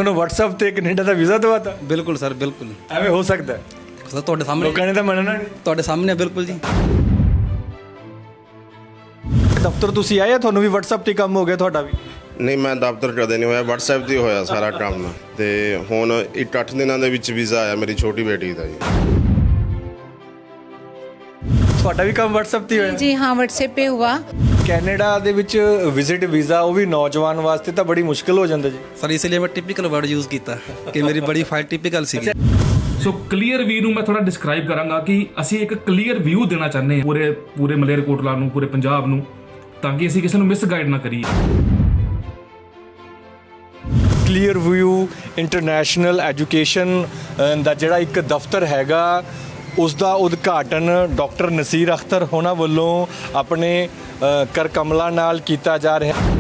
ਤੁਹਾਨੂੰ WhatsApp ਤੇ Canada ਦਾ visa ਦਵਾਤਾ? ਬਿਲਕੁਲ ਸਰ, ਬਿਲकुल ਐਵੇਂ ਹੋ ਸਕਦਾ ਹੈ? ਸਰ ਤੁਹਾਡੇ ਸਾਹਮਣੇ, ਲੋਕਾਂ ਨੇ ਤਾਂ ਮੰਨਣਾ ਨਹੀਂ। ਤੁਹਾਡੇ ਸਾਹਮਣੇ ਬਿਲकुल ਜੀ। ਦਫ਼ਤਰ ਤੁਸੀਂ ਆਏ ਆ, ਤੁਹਾਨੂੰ ਵੀ WhatsApp ਤੇ ਕੰਮ ਹੋ ਗਿਆ ਤੁਹਾਡਾ ਵੀ? ਨਹੀਂ, ਮੈਂ ਦਫ਼ਤਰ ਕਦੇ ਨਹੀਂ ਹੋਇਆ, WhatsApp ਤੇ ਹੋਇਆ ਸਾਰਾ ਕੰਮ। ਤੇ ਹੁਣ 8 ਦਿਨਾਂ ਦੇ ਵਿੱਚ ਵੀਜ਼ਾ ਆਇਆ ਮੇਰੀ ਛੋਟੀ ਬੇਟੀ ਦਾ ਜੀ। ਤੁਹਾਡਾ ਵੀ ਕੰਮ WhatsApp ਤੇ ਹੋਇਆ? जी हाँ, व्हाट्सएप पे हुआ। ਕੈਨੇਡਾ ਦੇ ਵਿੱਚ ਵਿਜ਼ਿਟ ਵੀਜ਼ਾ, ਉਹ ਵੀ ਨੌਜਵਾਨ ਵਾਸਤੇ ਤਾਂ ਬੜੀ ਮੁਸ਼ਕਿਲ ਹੋ ਜਾਂਦਾ ਜੀ। ਸਰ ਇਸ ਲਈ ਮੈਂ ਟਿਪੀਕਲ ਵਰਡ ਯੂਜ਼ ਕੀਤਾ ਕਿ ਮੇਰੀ ਬੜੀ ਫਾਈਲ ਟਿਪੀਕਲ ਸੀਗੀ। ਸੋ ਕਲੀਅਰ ਵੀ ਨੂੰ ਮੈਂ ਥੋੜਾ ਡਿਸਕ੍ਰਾਈਬ ਕਰਾਂਗਾ ਕਿ ਅਸੀਂ ਇੱਕ ਕਲੀਅਰ ਵਿਊ ਦੇਣਾ ਚਾਹੁੰਦੇ ਹਾਂ ਪੂਰੇ ਮਲੇਰਕੋਟਲਾ ਨੂੰ, ਪੂਰੇ ਪੰਜਾਬ ਨੂੰ, ਤਾਂ ਕਿ ਅਸੀਂ ਕਿਸੇ ਨੂੰ ਮਿਸਗਾਈਡ ਨਾ ਕਰੀਏ। ਕਲੀਅਰ ਵਿਊ ਇੰਟਰਨੈਸ਼ਨਲ ਐਜੂਕੇਸ਼ਨ ਦਾ ਜਿਹੜਾ ਇੱਕ ਦਫ਼ਤਰ ਹੈਗਾ, ਉਸ ਦਾ ਉਦਘਾਟਨ ਡਾਕਟਰ ਨਸੀਰ ਅਖਤਰ ਹੋਣਾ ਵੱਲੋਂ ਆਪਣੇ ਕਰ ਕਮਲਾ ਨਾਲ ਕੀਤਾ ਜਾ ਰਿਹਾ ਹੈ।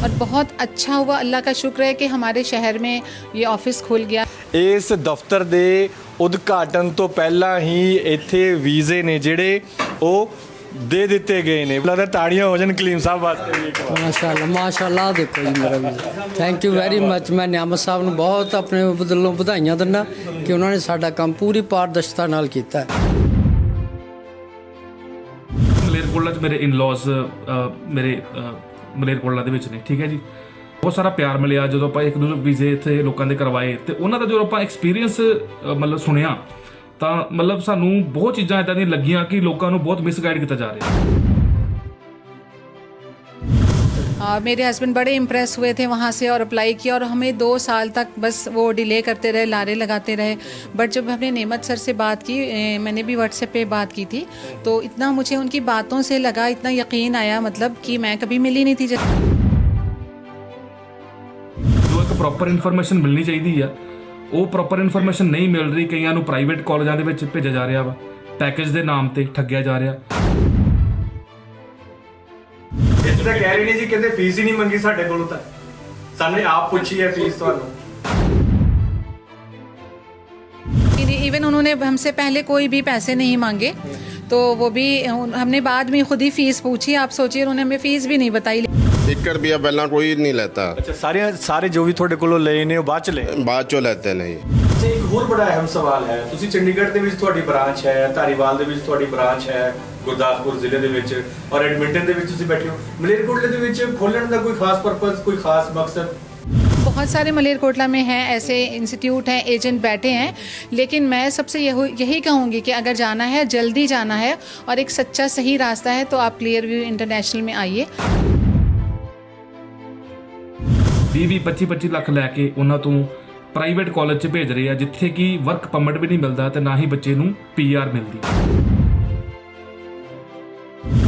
और बहुत अच्छा हुआ, अल्लाह का शुक्र है कि हमारे शहर में ये ऑफिस खुल गया। ਇਸ ਦਫ਼ਤਰ ਦੇ ਉਦਘਾਟਨ ਤੋਂ ਪਹਿਲਾਂ ਹੀ ਇੱਥੇ ਵੀਜ਼ੇ ਨੇ ਜਿਹੜੇ ਉਹ ਦੇ ਦਿੱਤੇ ਗਏ ਨੇ। ਲੱਗਦਾ ਤਾੜੀਆਂ ਹੋ ਜਾਣ ਕਲੀਮ ਸਾਹਿਬ ਵਾਸਤੇ ਵੀ ਇੱਕ ਵਾਰ। ਮਾਸ਼ਾਅੱਲਾ ਦੇਖੋ ਜੀ ਮੇਰਾ ਵੀ ਥੈਂਕ ਯੂ ਵੈਰੀ ਮੱਚ। ਮੈਂ ਨਿਆਮਤ ਸਾਹਿਬ ਨੂੰ ਬਹੁਤ ਆਪਣੇ ਵੱਲੋਂ ਵਧਾਈਆਂ ਦਿੰਦਾ ਕਿ ਉਹਨਾਂ ਨੇ ਸਾਡਾ ਕੰਮ ਪੂਰੀ ਪਾਰਦਰਸ਼ਤਾ ਨਾਲ ਕੀਤਾ ਹੈ। ਮਲੇਰਕੋਟਲਾ 'ਚ ਮੇਰੇ ਇਨ-ਲॉज ਮੇਰੇ ਮਲੇਰਕੋਟਲਾ ਦੇ ਵਿੱਚ ਨੇ, ਠੀਕ ਹੈ ਜੀ। ਬਹੁਤ ਸਾਰਾ ਪਿਆਰ ਮਿਲਿਆ ਜਦੋਂ ਆਪਾਂ ਇੱਕ ਦੂਜੇ ਵੀਜ਼ੇ ਇੱਥੇ ਲੋਕਾਂ ਦੇ ਕਰਵਾਏ, ਤੇ ਉਹਨਾਂ ਦਾ ਜਦੋਂ ਆਪਾਂ ਐਕਸਪੀਰੀਅੰਸ ਮਤਲਬ ਸੁਣਿਆ, ਤਾਂ ਮਤਲਬ ਸਾਨੂੰ ਬਹੁਤ ਚੀਜ਼ਾਂ ਇੱਦਾਂ ਦੀਆਂ ਲੱਗੀਆਂ ਕਿ ਲੋਕਾਂ ਨੂੰ ਬਹੁਤ ਮਿਸਗਾਈਡ ਕੀਤਾ ਜਾ ਰਿਹਾ। मेरे हस्बैंड बड़े इम्प्रेस हुए थे वहाँ से और अप्लाई किया, और हमें 2 साल तक बस वो डिले करते रहे, लारे लगाते रहे। बट जब हमने नेमत सर से बात की, मैंने भी व्हाट्सएप पे बात की थी, तो इतना मुझे उनकी बातों से लगा, इतना यकीन आया, मतलब कि मैं कभी मिली नहीं थी। जो एक प्रॉपर इन्फॉर्मेशन मिलनी चाहिए, ਉਹ ਪ੍ਰੋਪਰ ਇਨਫੋਰਮੇਸ਼ਨ ਨਹੀਂ ਮਿਲ ਰਹੀ। ਕਈਆਂ ਨੂੰ ਪ੍ਰਾਈਵੇਟ ਕਾਲਜਾਂ ਦੇ ਵਿੱਚ ਭੇਜਿਆ ਜਾ ਰਿਹਾ ਵਾ, ਪੈਕੇਜ ਦੇ ਨਾਮ ਤੇ ਠੱਗਿਆ ਜਾ ਰਿਹਾ। ਇਹ ਤਾਂ ਕਹਿ ਰਹੇ ਨੇ ਜੀ, ਕਹਿੰਦੇ ਫੀਸ ਹੀ ਨਹੀਂ ਮੰਗੀ ਸਾਡੇ ਕੋਲੋਂ, ਤਾਂ ਸਾਨੇ ਆਪ ਪੁੱਛੀ ਹੈ ਫੀਸ ਤੁਹਾਨੂੰ। इवन उन्होंने हमसे पहले कोई भी पैसे नहीं मांगे, तो वो भी हमने बाद में खुद ही फीस पूछी। आप सोचिए, उन्होंने हमें फीस भी नहीं बताई। 1 ਰੁਪਿਆ ਪਹਿਲਾਂ ਕੋਈ ਨਹੀਂ ਲੈਤਾ, ਅੱਛਾ, ਸਾਰੇ ਜੋ ਵੀ ਤੁਹਾਡੇ ਕੋਲੋਂ ਲਏ ਨੇ ਉਹ ਬਾਅਦ ਚ ਲਏ? ਬਾਅਦ ਚੋਂ ਲੈਤੇ ਨੇ ਜੀ। ਅੱਛਾ, ਇੱਕ ਹੋਰ ਬੜਾ ਅਹਿਮ ਸਵਾਲ ਹੈ। ਤੁਸੀਂ ਚੰਡੀਗੜ੍ਹ ਦੇ ਵਿੱਚ ਤੁਹਾਡੀ ਬ੍ਰਾਂਚ ਹੈ, ਧਾਰੀਵਾਲ ਦੇ ਵਿੱਚ ਤੁਹਾਡੀ ਬ੍ਰਾਂਚ ਹੈ, ਗੁਰਦਾਸਪੁਰ ਜ਼ਿਲ੍ਹੇ ਦੇ ਵਿੱਚ, ਔਰ ਐਡਮਿੰਟਨ ਦੇ ਵਿੱਚ ਤੁਸੀਂ ਬੈਠੇ ਹੋ। ਮਲੇਰਕੋਟਲੇ ਦੇ ਵਿੱਚ ਖੋਲਣ ਦਾ ਕੋਈ ਖਾਸ ਪਰਪਸ, ਕੋਈ ਖਾਸ ਮਕਸਦ? बहुत सारे मलेरकोटला में हैं ऐसे इंस्टीट्यूट हैं, एजेंट बैठे हैं, लेकिन मैं सबसे यही कहूँगी कि अगर जाना है, जल्दी जाना है और एक सच्चा सही रास्ता है, तो आप क्लियर व्यू इंटरनेशनल में आइए। 20-25 ਲੱਖ ਲੈ ਕੇ ਉਹਨਾਂ ਤੋਂ ਪ੍ਰਾਈਵੇਟ ਕਾਲਜ 'ਚ ਭੇਜ ਰਹੇ ਆ, ਜਿੱਥੇ ਕਿ ਵਰਕ ਪਰਮਿਟ ਵੀ ਨਹੀਂ ਮਿਲਦਾ ਤੇ ਨਾ ਹੀ ਬੱਚੇ ਨੂੰ PR ਮਿਲਦੀ।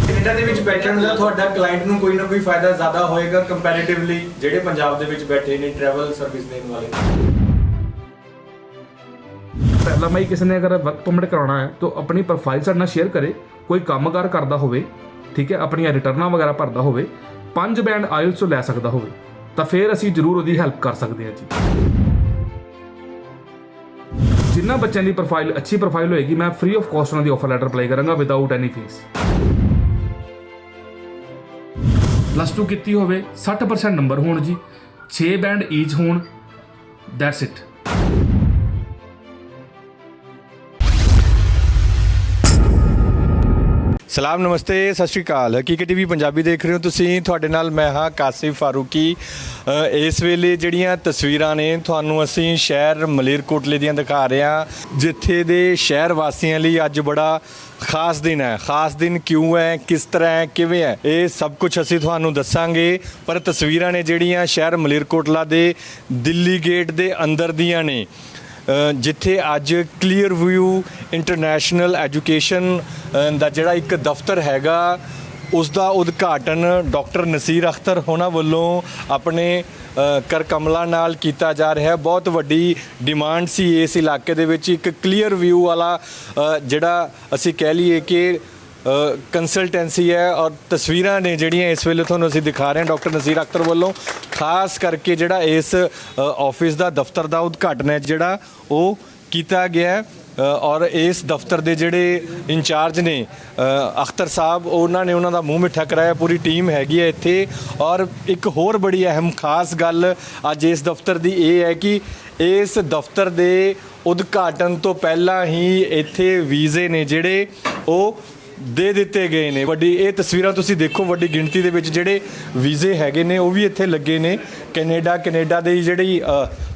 ਕੈਨੇਡਾ ਦੇ ਵਿੱਚ ਬੈਠਣ ਦਾ ਤੁਹਾਡਾ ਕਲਾਇੰਟ ਨੂੰ ਕੋਈ ਨਾ ਕੋਈ ਫਾਇਦਾ ਜ਼ਿਆਦਾ ਹੋਏਗਾ ਕੰਪੈਰੀਟਿਵਲੀ ਜਿਹੜੇ ਪੰਜਾਬ ਦੇ ਵਿੱਚ ਬੈਠੇ ਨੇ ਟਰੈਵਲ ਸਰਵਿਸ ਦੇਣ ਵਾਲੇ। ਪਹਿਲਾਂ ਮੈਂ ਕਿਸੇ ਨੇ ਅਗਰ ਵਰਕ ਪਰਮਿਟ ਕਰਾਉਣਾ ਹੈ ਤਾਂ ਆਪਣੀ ਪ੍ਰੋਫਾਈਲ ਸਾਡੇ ਨਾਲ ਸ਼ੇਅਰ ਕਰੇ, ਕੋਈ ਕੰਮਕਾਰ ਕਰਦਾ ਹੋਵੇ, ਠੀਕ ਹੈ, ਆਪਣੀਆਂ ਰਿਟਰਨਾਂ ਵਗੈਰਾ ਭਰਦਾ ਹੋਵੇ, 5 ਬੈਂਡ ਆਇਲਸ ਤੋਂ ਲੈ ਸਕਦਾ ਹੋਵੇ, ਤਾਂ ਫਿਰ ਅਸੀਂ ਜ਼ਰੂਰ ਉਹਦੀ ਹੈਲਪ ਕਰ ਸਕਦੇ ਹਾਂ ਜੀ। ਜਿਨ੍ਹਾਂ ਬੱਚਿਆਂ ਦੀ ਪ੍ਰੋਫਾਈਲ ਅੱਛੀ ਪ੍ਰੋਫਾਈਲ ਹੋਏਗੀ, ਮੈਂ ਫ੍ਰੀ ਆਫ ਕਾਸਟ ਉਹਨਾਂ ਦੀ ਆਫਰ ਲੈਟਰ ਅਪਲਾਈ ਕਰਾਂਗਾ ਵਿਦਆਊਟ ਐਨੀ ਫੀਸ। +2 ਕੀਤੀ ਹੋਵੇ, 60% ਨੰਬਰ ਹੋਣ ਜੀ, 6 ਬੈਂਡ ਈਚ ਹੋਣ, ਦੈਟਸ ਇਟ। ਸਲਾਮ, ਨਮਸਤੇ, ਸਤਿ ਸ਼੍ਰੀ ਅਕਾਲ। ਹਕੀਕਤ ਟੀਵੀ ਪੰਜਾਬੀ ਦੇਖ ਰਹੇ ਹੋ ਤੁਸੀਂ। ਤੁਹਾਡੇ ਨਾਲ ਮੈਂ ਹਾਂ ਕਾਸਿਫ ਫਾਰੂਕੀ। ਇਸ ਵੇਲੇ ਜਿਹੜੀਆਂ ਤਸਵੀਰਾਂ ਨੇ ਤੁਹਾਨੂੰ ਅਸੀਂ ਸ਼ਹਿਰ ਮਲੇਰਕੋਟਲੇ ਦੀਆਂ ਦਿਖਾ ਰਹੇ ਹਾਂ, ਜਿੱਥੇ ਦੇ ਸ਼ਹਿਰ ਵਾਸੀਆਂ ਲਈ ਅੱਜ ਬੜਾ ਖਾਸ ਦਿਨ ਹੈ। ਖਾਸ ਦਿਨ ਕਿਉਂ ਹੈ, ਕਿਸ ਤਰ੍ਹਾਂ ਹੈ, ਕਿਵੇਂ ਹੈ, ਇਹ ਸਭ ਕੁਝ ਅਸੀਂ ਤੁਹਾਨੂੰ ਦੱਸਾਂਗੇ। ਪਰ ਤਸਵੀਰਾਂ ਨੇ ਜਿਹੜੀਆਂ ਸ਼ਹਿਰ ਮਲੇਰਕੋਟਲਾ ਦੇ ਦਿੱਲੀ ਗੇਟ ਦੇ ਅੰਦਰ ਦੀਆਂ ਨੇ, ਜਿੱਥੇ ਅੱਜ ਕਲੀਅਰ ਵਿਊ ਇੰਟਰਨੈਸ਼ਨਲ ਐਜੂਕੇਸ਼ਨ ਦਾ ਜਿਹੜਾ ਇੱਕ ਦਫ਼ਤਰ ਹੈਗਾ, ਉਸ ਦਾ ਉਦਘਾਟਨ ਡਾਕਟਰ ਨਸੀਰ ਅਖਤਰ ਹੋਣਾ ਵੱਲੋਂ ਆਪਣੇ ਕਰ ਕਮਲਾ ਨਾਲ ਕੀਤਾ ਜਾ ਰਿਹਾ ਹੈ। ਬਹੁਤ ਵੱਡੀ ਡਿਮਾਂਡ ਸੀ ਇਸ ਇਲਾਕੇ ਦੇ ਵਿੱਚ ਇੱਕ ਕਲੀਅਰ ਵਿਊ ਵਾਲਾ, ਜਿਹੜਾ ਅਸੀਂ ਕਹਿ ਲਈਏ ਕਿ ਕੰਸਲਟੈਂਸੀ ਹੈ। ਔਰ ਤਸਵੀਰਾਂ ਨੇ ਜਿਹੜੀਆਂ ਇਸ ਵੇਲੇ ਤੁਹਾਨੂੰ ਅਸੀਂ ਦਿਖਾ ਰਹੇ ਹਾਂ ਡਾਕਟਰ ਨਸੀਰ ਅਖਤਰ ਵੱਲੋਂ, ਖਾਸ ਕਰਕੇ ਜਿਹੜਾ ਇਸ ਆਫਿਸ ਦਾ ਦਫ਼ਤਰ ਦਾ ਉਦਘਾਟਨ ਹੈ ਜਿਹੜਾ ਉਹ ਕੀਤਾ ਗਿਆ ਹੈ। ਔਰ ਇਸ ਦਫ਼ਤਰ ਦੇ ਜਿਹੜੇ ਇੰਚਾਰਜ ਨੇ ਅਖਤਰ ਸਾਹਿਬ, ਉਹਨਾਂ ਦਾ ਮੂੰਹ ਮਿੱਠਾ ਕਰਾਇਆ। ਪੂਰੀ ਟੀਮ ਹੈਗੀ ਹੈ ਇੱਥੇ। ਔਰ ਇੱਕ ਹੋਰ ਬੜੀ ਅਹਿਮ ਖਾਸ ਗੱਲ ਅੱਜ ਇਸ ਦਫ਼ਤਰ ਦੀ ਇਹ ਹੈ ਕਿ ਇਸ ਦਫ਼ਤਰ ਦੇ ਉਦਘਾਟਨ ਤੋਂ ਪਹਿਲਾਂ ਹੀ ਇੱਥੇ ਵੀਜ਼ੇ ਨੇ ਜਿਹੜੇ ਉਹ ਦੇ ਦਿੱਤੇ ਗਏ ਨੇ। ਵੱਡੀ ਇਹ ਤਸਵੀਰਾਂ ਤੁਸੀਂ ਦੇਖੋ, ਵੱਡੀ ਗਿਣਤੀ ਦੇ ਵਿੱਚ ਜਿਹੜੇ ਵੀਜ਼ੇ ਹੈਗੇ ਨੇ ਉਹ ਵੀ ਇੱਥੇ ਲੱਗੇ ਨੇ। ਕੈਨੇਡਾ ਦੀ ਜਿਹੜੀ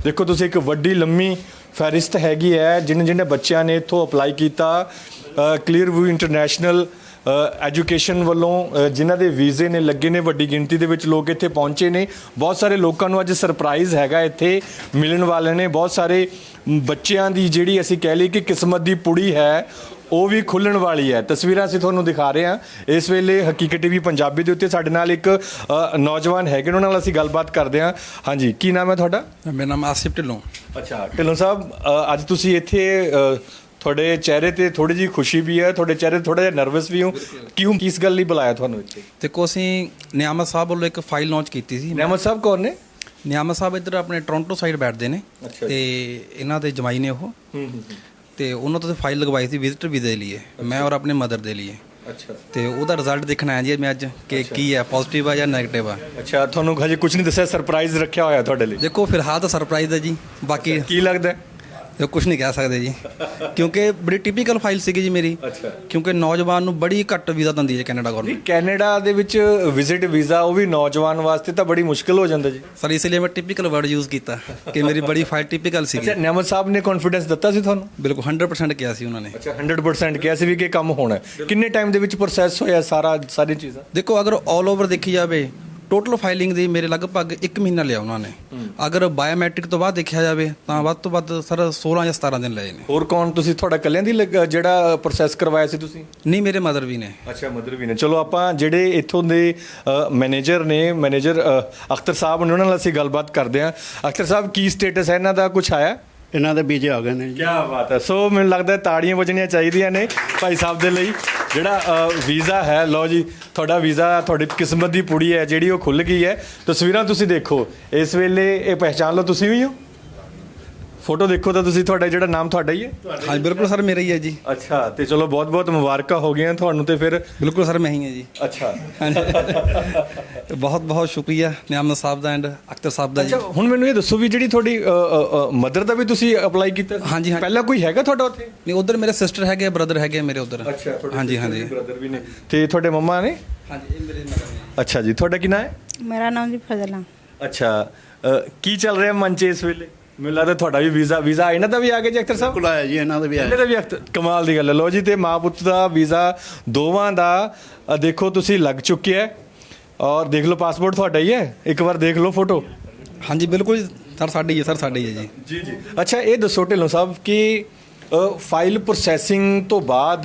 ਦੇਖੋ ਤੁਸੀਂ, ਇੱਕ ਵੱਡੀ ਲੰਮੀ ਫਹਿਰਿਸਤ ਹੈਗੀ ਹੈ ਜਿਹਨੇ ਬੱਚਿਆਂ ਨੇ ਇੱਥੋਂ ਅਪਲਾਈ ਕੀਤਾ। ਕਲੀਅਰ ਵਿਊ ਇੰਟਰਨੈਸ਼ਨਲ ਐਜੂਕੇਸ਼ਨ ਵੱਲੋਂ ਜਿਨ੍ਹਾਂ ਦੇ ਵੀਜ਼ੇ ਨੇ ਲੱਗੇ ਨੇ, ਵੱਡੀ ਗਿਣਤੀ ਦੇ ਵਿੱਚ ਲੋਕ ਇੱਥੇ ਪਹੁੰਚੇ ਨੇ। ਬਹੁਤ ਸਾਰੇ ਲੋਕਾਂ ਨੂੰ ਅੱਜ ਸਰਪ੍ਰਾਈਜ਼ ਹੈਗਾ ਇੱਥੇ ਮਿਲਣ ਵਾਲੇ ਨੇ। ਬਹੁਤ ਸਾਰੇ ਬੱਚਿਆਂ ਦੀ ਜਿਹੜੀ ਅਸੀਂ ਕਹਿ ਲਈ ਕਿ ਕਿਸਮਤ ਦੀ ਪੁੜੀ ਹੈ ਉਹ ਵੀ ਖੁੱਲਣ ਵਾਲੀ ਹੈ। ਤਸਵੀਰਾਂ ਅਸੀਂ ਤੁਹਾਨੂੰ ਦਿਖਾ ਰਹੇ ਹਾਂ ਇਸ ਵੇਲੇ ਹਕੀਕਤ ਟੀਵੀ ਪੰਜਾਬੀ ਦੇ ਉੱਤੇ। ਸਾਡੇ ਨਾਲ ਇੱਕ ਨੌਜਵਾਨ ਹੈਗੇ, ਉਹਨਾਂ ਨਾਲ ਅਸੀਂ ਗੱਲਬਾਤ ਕਰਦੇ ਹਾਂ। ਹਾਂਜੀ, ਕੀ ਨਾਮ ਹੈ ਤੁਹਾਡਾ? ਮੇਰਾ ਨਾਮ ਆਸਿਫ ਢਿੱਲੋਂ। ਅੱਛਾ ਢਿੱਲੋਂ ਸਾਹਿਬ, ਅੱਜ ਤੁਸੀਂ ਇੱਥੇ ਤੁਹਾਡੇ ਚਿਹਰੇ ਤੇ ਥੋੜੀ ਜਿਹੀ ਖੁਸ਼ੀ ਵੀ ਹੈ, ਤੁਹਾਡੇ ਚਿਹਰੇ ਥੋੜਾ ਜਿਹਾ ਨਰਵਸ ਵੀ ਹੋ। ਕਿਉਂ, ਕਿਸ ਗੱਲ ਲਈ ਬੁਲਾਇਆ ਤੁਹਾਨੂੰ ਇੱਥੇ? ਦੇਖੋ, ਅਸੀਂ ਨਿਆਮਤ ਸਾਹਿਬ ਵੱਲੋਂ ਇੱਕ ਫਾਈਲ ਲਾਂਚ ਕੀਤੀ ਸੀ। ਨਿਆਮਤ ਸਾਹਿਬ ਕੌਣ ਨੇ? ਨਿਆਮਤ ਸਾਹਿਬ ਇੱਧਰ ਆਪਣੇ ਟੋਰਾਂਟੋ ਸਾਈਡ ਬੈਠਦੇ ਨੇ ਤੇ ਇਹਨਾਂ ਦੇ ਜਮਾਈ ਨੇ ਉਹ, ਤੇ ਉਹਨਾਂ ਤੋਂ ਫਾਈਲ ਲਗਵਾਈ ਸੀ ਵਿਜ਼ਿਟਰ ਵੀਜ਼ੇ ਦੇ ਲਈ, ਮੈਂ ਔਰ ਆਪਣੇ ਮਦਰ ਦੇ ਲਈ। ਅੱਛਾ, ਤੇ ਉਹਦਾ ਰਿਜ਼ਲਟ ਦੇਖਣ ਆਇਆ ਜੀ ਮੈਂ ਅੱਜ ਕਿ ਕੀ ਹੈ, ਪੋਜ਼ਿਟਿਵ ਆ ਜਾਂ ਨੈਗੇਟਿਵ ਆ। ਅੱਛਾ, ਤੁਹਾਨੂੰ ਹਜੇ ਕੁਝ ਨਹੀਂ ਦੱਸਿਆ, ਸਰਪ੍ਰਾਈਜ਼ ਰੱਖਿਆ ਹੋਇਆ ਤੁਹਾਡੇ ਲਈ? ਦੇਖੋ ਫਿਲਹਾਲ ਤਾਂ ਸਰਪ੍ਰਾਈਜ਼ ਹੈ ਜੀ, ਬਾਕੀ ਕੀ ਲੱਗਦਾ? ਕੁਝ ਨਹੀਂ ਕਹਿ ਸਕਦੇ ਜੀ, ਕਿਉਂਕਿ ਬੜੀ ਟਿਪੀਕਲ ਫਾਈਲ ਸੀਗੀ ਜੀ ਮੇਰੀ। ਅੱਛਾ, ਕਿਉਂਕਿ ਨੌਜਵਾਨ ਨੂੰ ਬੜੀ ਘੱਟ ਵੀਜ਼ਾ ਦਿੰਦੀ ਹੈ ਕੈਨੇਡਾ ਗਵਰਨਮੈਂਟ। ਕੈਨੇਡਾ ਦੇ ਵਿੱਚ ਵਿਜ਼ਿਟ ਵੀਜ਼ਾ ਉਹ ਵੀ ਨੌਜਵਾਨ ਵਾਸਤੇ ਤਾਂ ਬੜੀ ਮੁਸ਼ਕਿਲ ਹੋ ਜਾਂਦਾ ਜੀ। ਸਰ ਇਸ ਲਈ ਮੈਂ ਟਿਪੀਕਲ ਵਰਡ ਯੂਜ਼ ਕੀਤਾ ਕਿ ਮੇਰੀ ਬੜੀ ਫਾਈਲ ਟਿਪੀਕਲ ਸੀਗੀ। ਅੱਛਾ, ਨਿਆਮਤ ਸਾਹਿਬ ਨੇ ਕੌਨਫੀਡੈਂਸ ਦਿੱਤਾ ਸੀ ਤੁਹਾਨੂੰ? ਬਿਲਕੁਲ 100% ਕਿਹਾ ਸੀ ਉਹਨਾਂ ਨੇ। ਅੱਛਾ, 100% ਕਿਹਾ ਸੀ ਵੀ ਕਿ ਕੰਮ ਹੋਣਾ ਹੈ। ਕਿੰਨੇ ਟਾਈਮ ਦੇ ਵਿੱਚ ਪ੍ਰੋਸੈਸ ਹੋਇਆ ਸਾਰੀ ਚੀਜ਼ਾਂ? ਦੇਖੋ, ਅਗਰ ਆਲ ਓਵਰ ਦੇਖੀ ਜਾਵੇ ਟੋਟਲ ਫਾਈਲਿੰਗ ਦੀ ਮੇਰੇ ਲਗਭਗ 1 ਮਹੀਨਾ ਲਿਆ ਉਹਨਾਂ ਨੇ। ਅਗਰ ਬਾਇਓਮੈਟ੍ਰਿਕ ਤੋਂ ਬਾਅਦ ਦੇਖਿਆ ਜਾਵੇ ਤਾਂ ਵੱਧ ਤੋਂ ਵੱਧ ਸਰ 16 ਜਾਂ 17 ਦਿਨ ਲਏ ਨੇ। ਹੋਰ ਕੌਣ, ਤੁਸੀਂ ਤੁਹਾਡਾ ਕੱਲਿਆਂ ਦੀ ਜਿਹੜਾ ਪ੍ਰੋਸੈਸ ਕਰਵਾਇਆ ਸੀ ਤੁਸੀਂ? ਨਹੀਂ, ਮੇਰੇ ਮਦਰ ਵੀ ਨੇ। ਅੱਛਾ, ਮਦਰ ਵੀ ਨੇ। ਚਲੋ ਆਪਾਂ ਜਿਹੜੇ ਇੱਥੋਂ ਦੇ ਮੈਨੇਜਰ ਅਖਤਰ ਸਾਹਿਬ ਨੇ, ਉਹਨਾਂ ਨਾਲ ਅਸੀਂ ਗੱਲਬਾਤ ਕਰਦੇ ਹਾਂ। ਅਖਤਰ ਸਾਹਿਬ, ਕੀ ਸਟੇਟਸ ਹੈ ਇਹਨਾਂ ਦਾ? ਕੁਝ ਆਇਆ? ਇਹਨਾਂ ਦੇ ਵੀਜ਼ੇ ਆ ਗਏ ਨੇ ਜੀ। ਕੀ ਬਾਤ ਹੈ। ਸੋ ਮੈਨੂੰ ਲੱਗਦਾ ਤਾੜੀਆਂ ਵੱਜਣੀਆਂ ਚਾਹੀਦੀਆਂ ਨੇ ਭਾਈ ਸਾਹਿਬ ਦੇ ਲਈ। ਜਿਹੜਾ ਵੀਜ਼ਾ ਹੈ, ਲਓ ਜੀ ਤੁਹਾਡਾ ਵੀਜ਼ਾ, ਤੁਹਾਡੀ ਕਿਸਮਤ ਦੀ ਪੁੜੀ ਹੈ ਜਿਹੜੀ ਉਹ ਖੁੱਲ੍ਹ ਗਈ ਹੈ। ਤਸਵੀਰਾਂ ਤੁਸੀਂ ਦੇਖੋ ਇਸ ਵੇਲੇ, ਇਹ ਪਹਿਚਾਣ ਲਓ ਤੁਸੀਂ ਵੀ ਹੋ। ਫੋਟੋ ਦੇਖੋ ਤਾਂ ਤੁਸੀਂ, ਤੁਹਾਡਾ ਜਿਹੜਾ ਨਾਮ ਤੁਹਾਡਾ ਹੀ ਹੈ? ਹਾਂਜੀ ਬਿਲਕੁਲ ਸਰ, ਮੇਰਾ ਹੀ ਹੈ ਜੀ। ਅੱਛਾ, ਤੇ ਚਲੋ ਬਹੁਤ ਬਹੁਤ ਮੁਬਾਰਕਾਂ ਹੋ ਗਈਆਂ ਤੁਹਾਨੂੰ। ਤੇ ਫਿਰ ਬਿਲਕੁਲ ਸਰ, ਮੈਂ ਹੀ ਹਾਂ ਜੀ। ਅੱਛਾ, ਬਹੁਤ ਬਹੁਤ ਸ਼ੁਕਰੀਆ ਨਿਆਮਤ ਸਾਹਿਬ ਦਾ ਐਂਡ ਅਖਤਰ ਸਾਹਿਬ ਦਾ ਜੀ। ਅੱਛਾ, ਹੁਣ ਮੈਨੂੰ ਇਹ ਦੱਸੋ ਵੀ ਜਿਹੜੀ ਤੁਹਾਡੀ ਮਦਰ ਦਾ ਵੀ ਤੁਸੀਂ ਅਪਲਾਈ ਕੀਤਾ? ਹਾਂਜੀ, ਹਾਂ। ਪਹਿਲਾਂ ਕੋਈ ਹੈਗਾ ਤੁਹਾਡਾ ਉੱਥੇ? ਨਹੀਂ, ਉਧਰ ਮੇਰੇ ਸਿਸਟਰ ਹੈਗੇ, ਬ੍ਰਦਰ ਹੈਗੇ ਮੇਰੇ ਉਧਰ। ਅੱਛਾ, ਹਾਂਜੀ ਹਾਂਜੀ ਬ੍ਰਦਰ ਵੀ ਨੇ। ਤੇ ਤੁਹਾਡੇ ਮੰਮਾ ਨੇ? ਹਾਂਜੀ, ਇਹ ਮੇਰੇ ਮਦਰ ਨੇ। ਅੱਛਾ ਜੀ, ਤੁਹਾਡਾ ਕੀ ਨਾਮ ਹੈ? ਮੇਰਾ ਨਾਮ ਜੀ ਫਜ਼ਲਾ। ਅੱਛਾ, ਕੀ ਚੱਲ ਰਿਹਾ ਮਨ 'ਚ ਇਸ ਵੇਲੇ? ਮੈਨੂੰ ਲੱਗਦਾ ਤੁਹਾਡਾ ਵੀ ਵੀਜ਼ਾ ਇਹਨਾਂ ਦਾ ਵੀ ਆ ਗਿਆ ਜੀ ਅਖਤਰ ਸਾਹਿਬ? ਬਿਲਕੁਲ ਆਇਆ ਜੀ, ਇਹਨਾਂ ਦਾ ਵੀ ਇਹਨਾਂ ਦਾ ਵੀ ਕਮਾਲ ਦੀ ਗੱਲ ਹੈ। ਲਓ ਜੀ, ਤੇ ਮਾਂ ਪੁੱਤ ਦਾ ਵੀਜ਼ਾ ਦੋਵਾਂ ਦਾ ਦੇਖੋ ਤੁਸੀਂ ਲੱਗ ਚੁੱਕਿਆ ਹੈ। ਔਰ ਦੇਖ ਲਓ ਪਾਸਪੋਰਟ ਤੁਹਾਡਾ ਹੀ ਹੈ, ਇੱਕ ਵਾਰ ਦੇਖ ਲਓ ਫੋਟੋ। ਹਾਂਜੀ ਬਿਲਕੁਲ ਸਰ, ਸਾਡੀ ਹੀ ਹੈ ਸਰ, ਸਾਡੀ ਹੀ ਹੈ ਜੀ। ਜੀ। ਅੱਛਾ, ਇਹ ਦੱਸੋ ਢਿੱਲੋਂ ਸਾਹਿਬ ਕਿ ਫਾਈਲ ਪ੍ਰੋਸੈਸਿੰਗ ਤੋਂ ਬਾਅਦ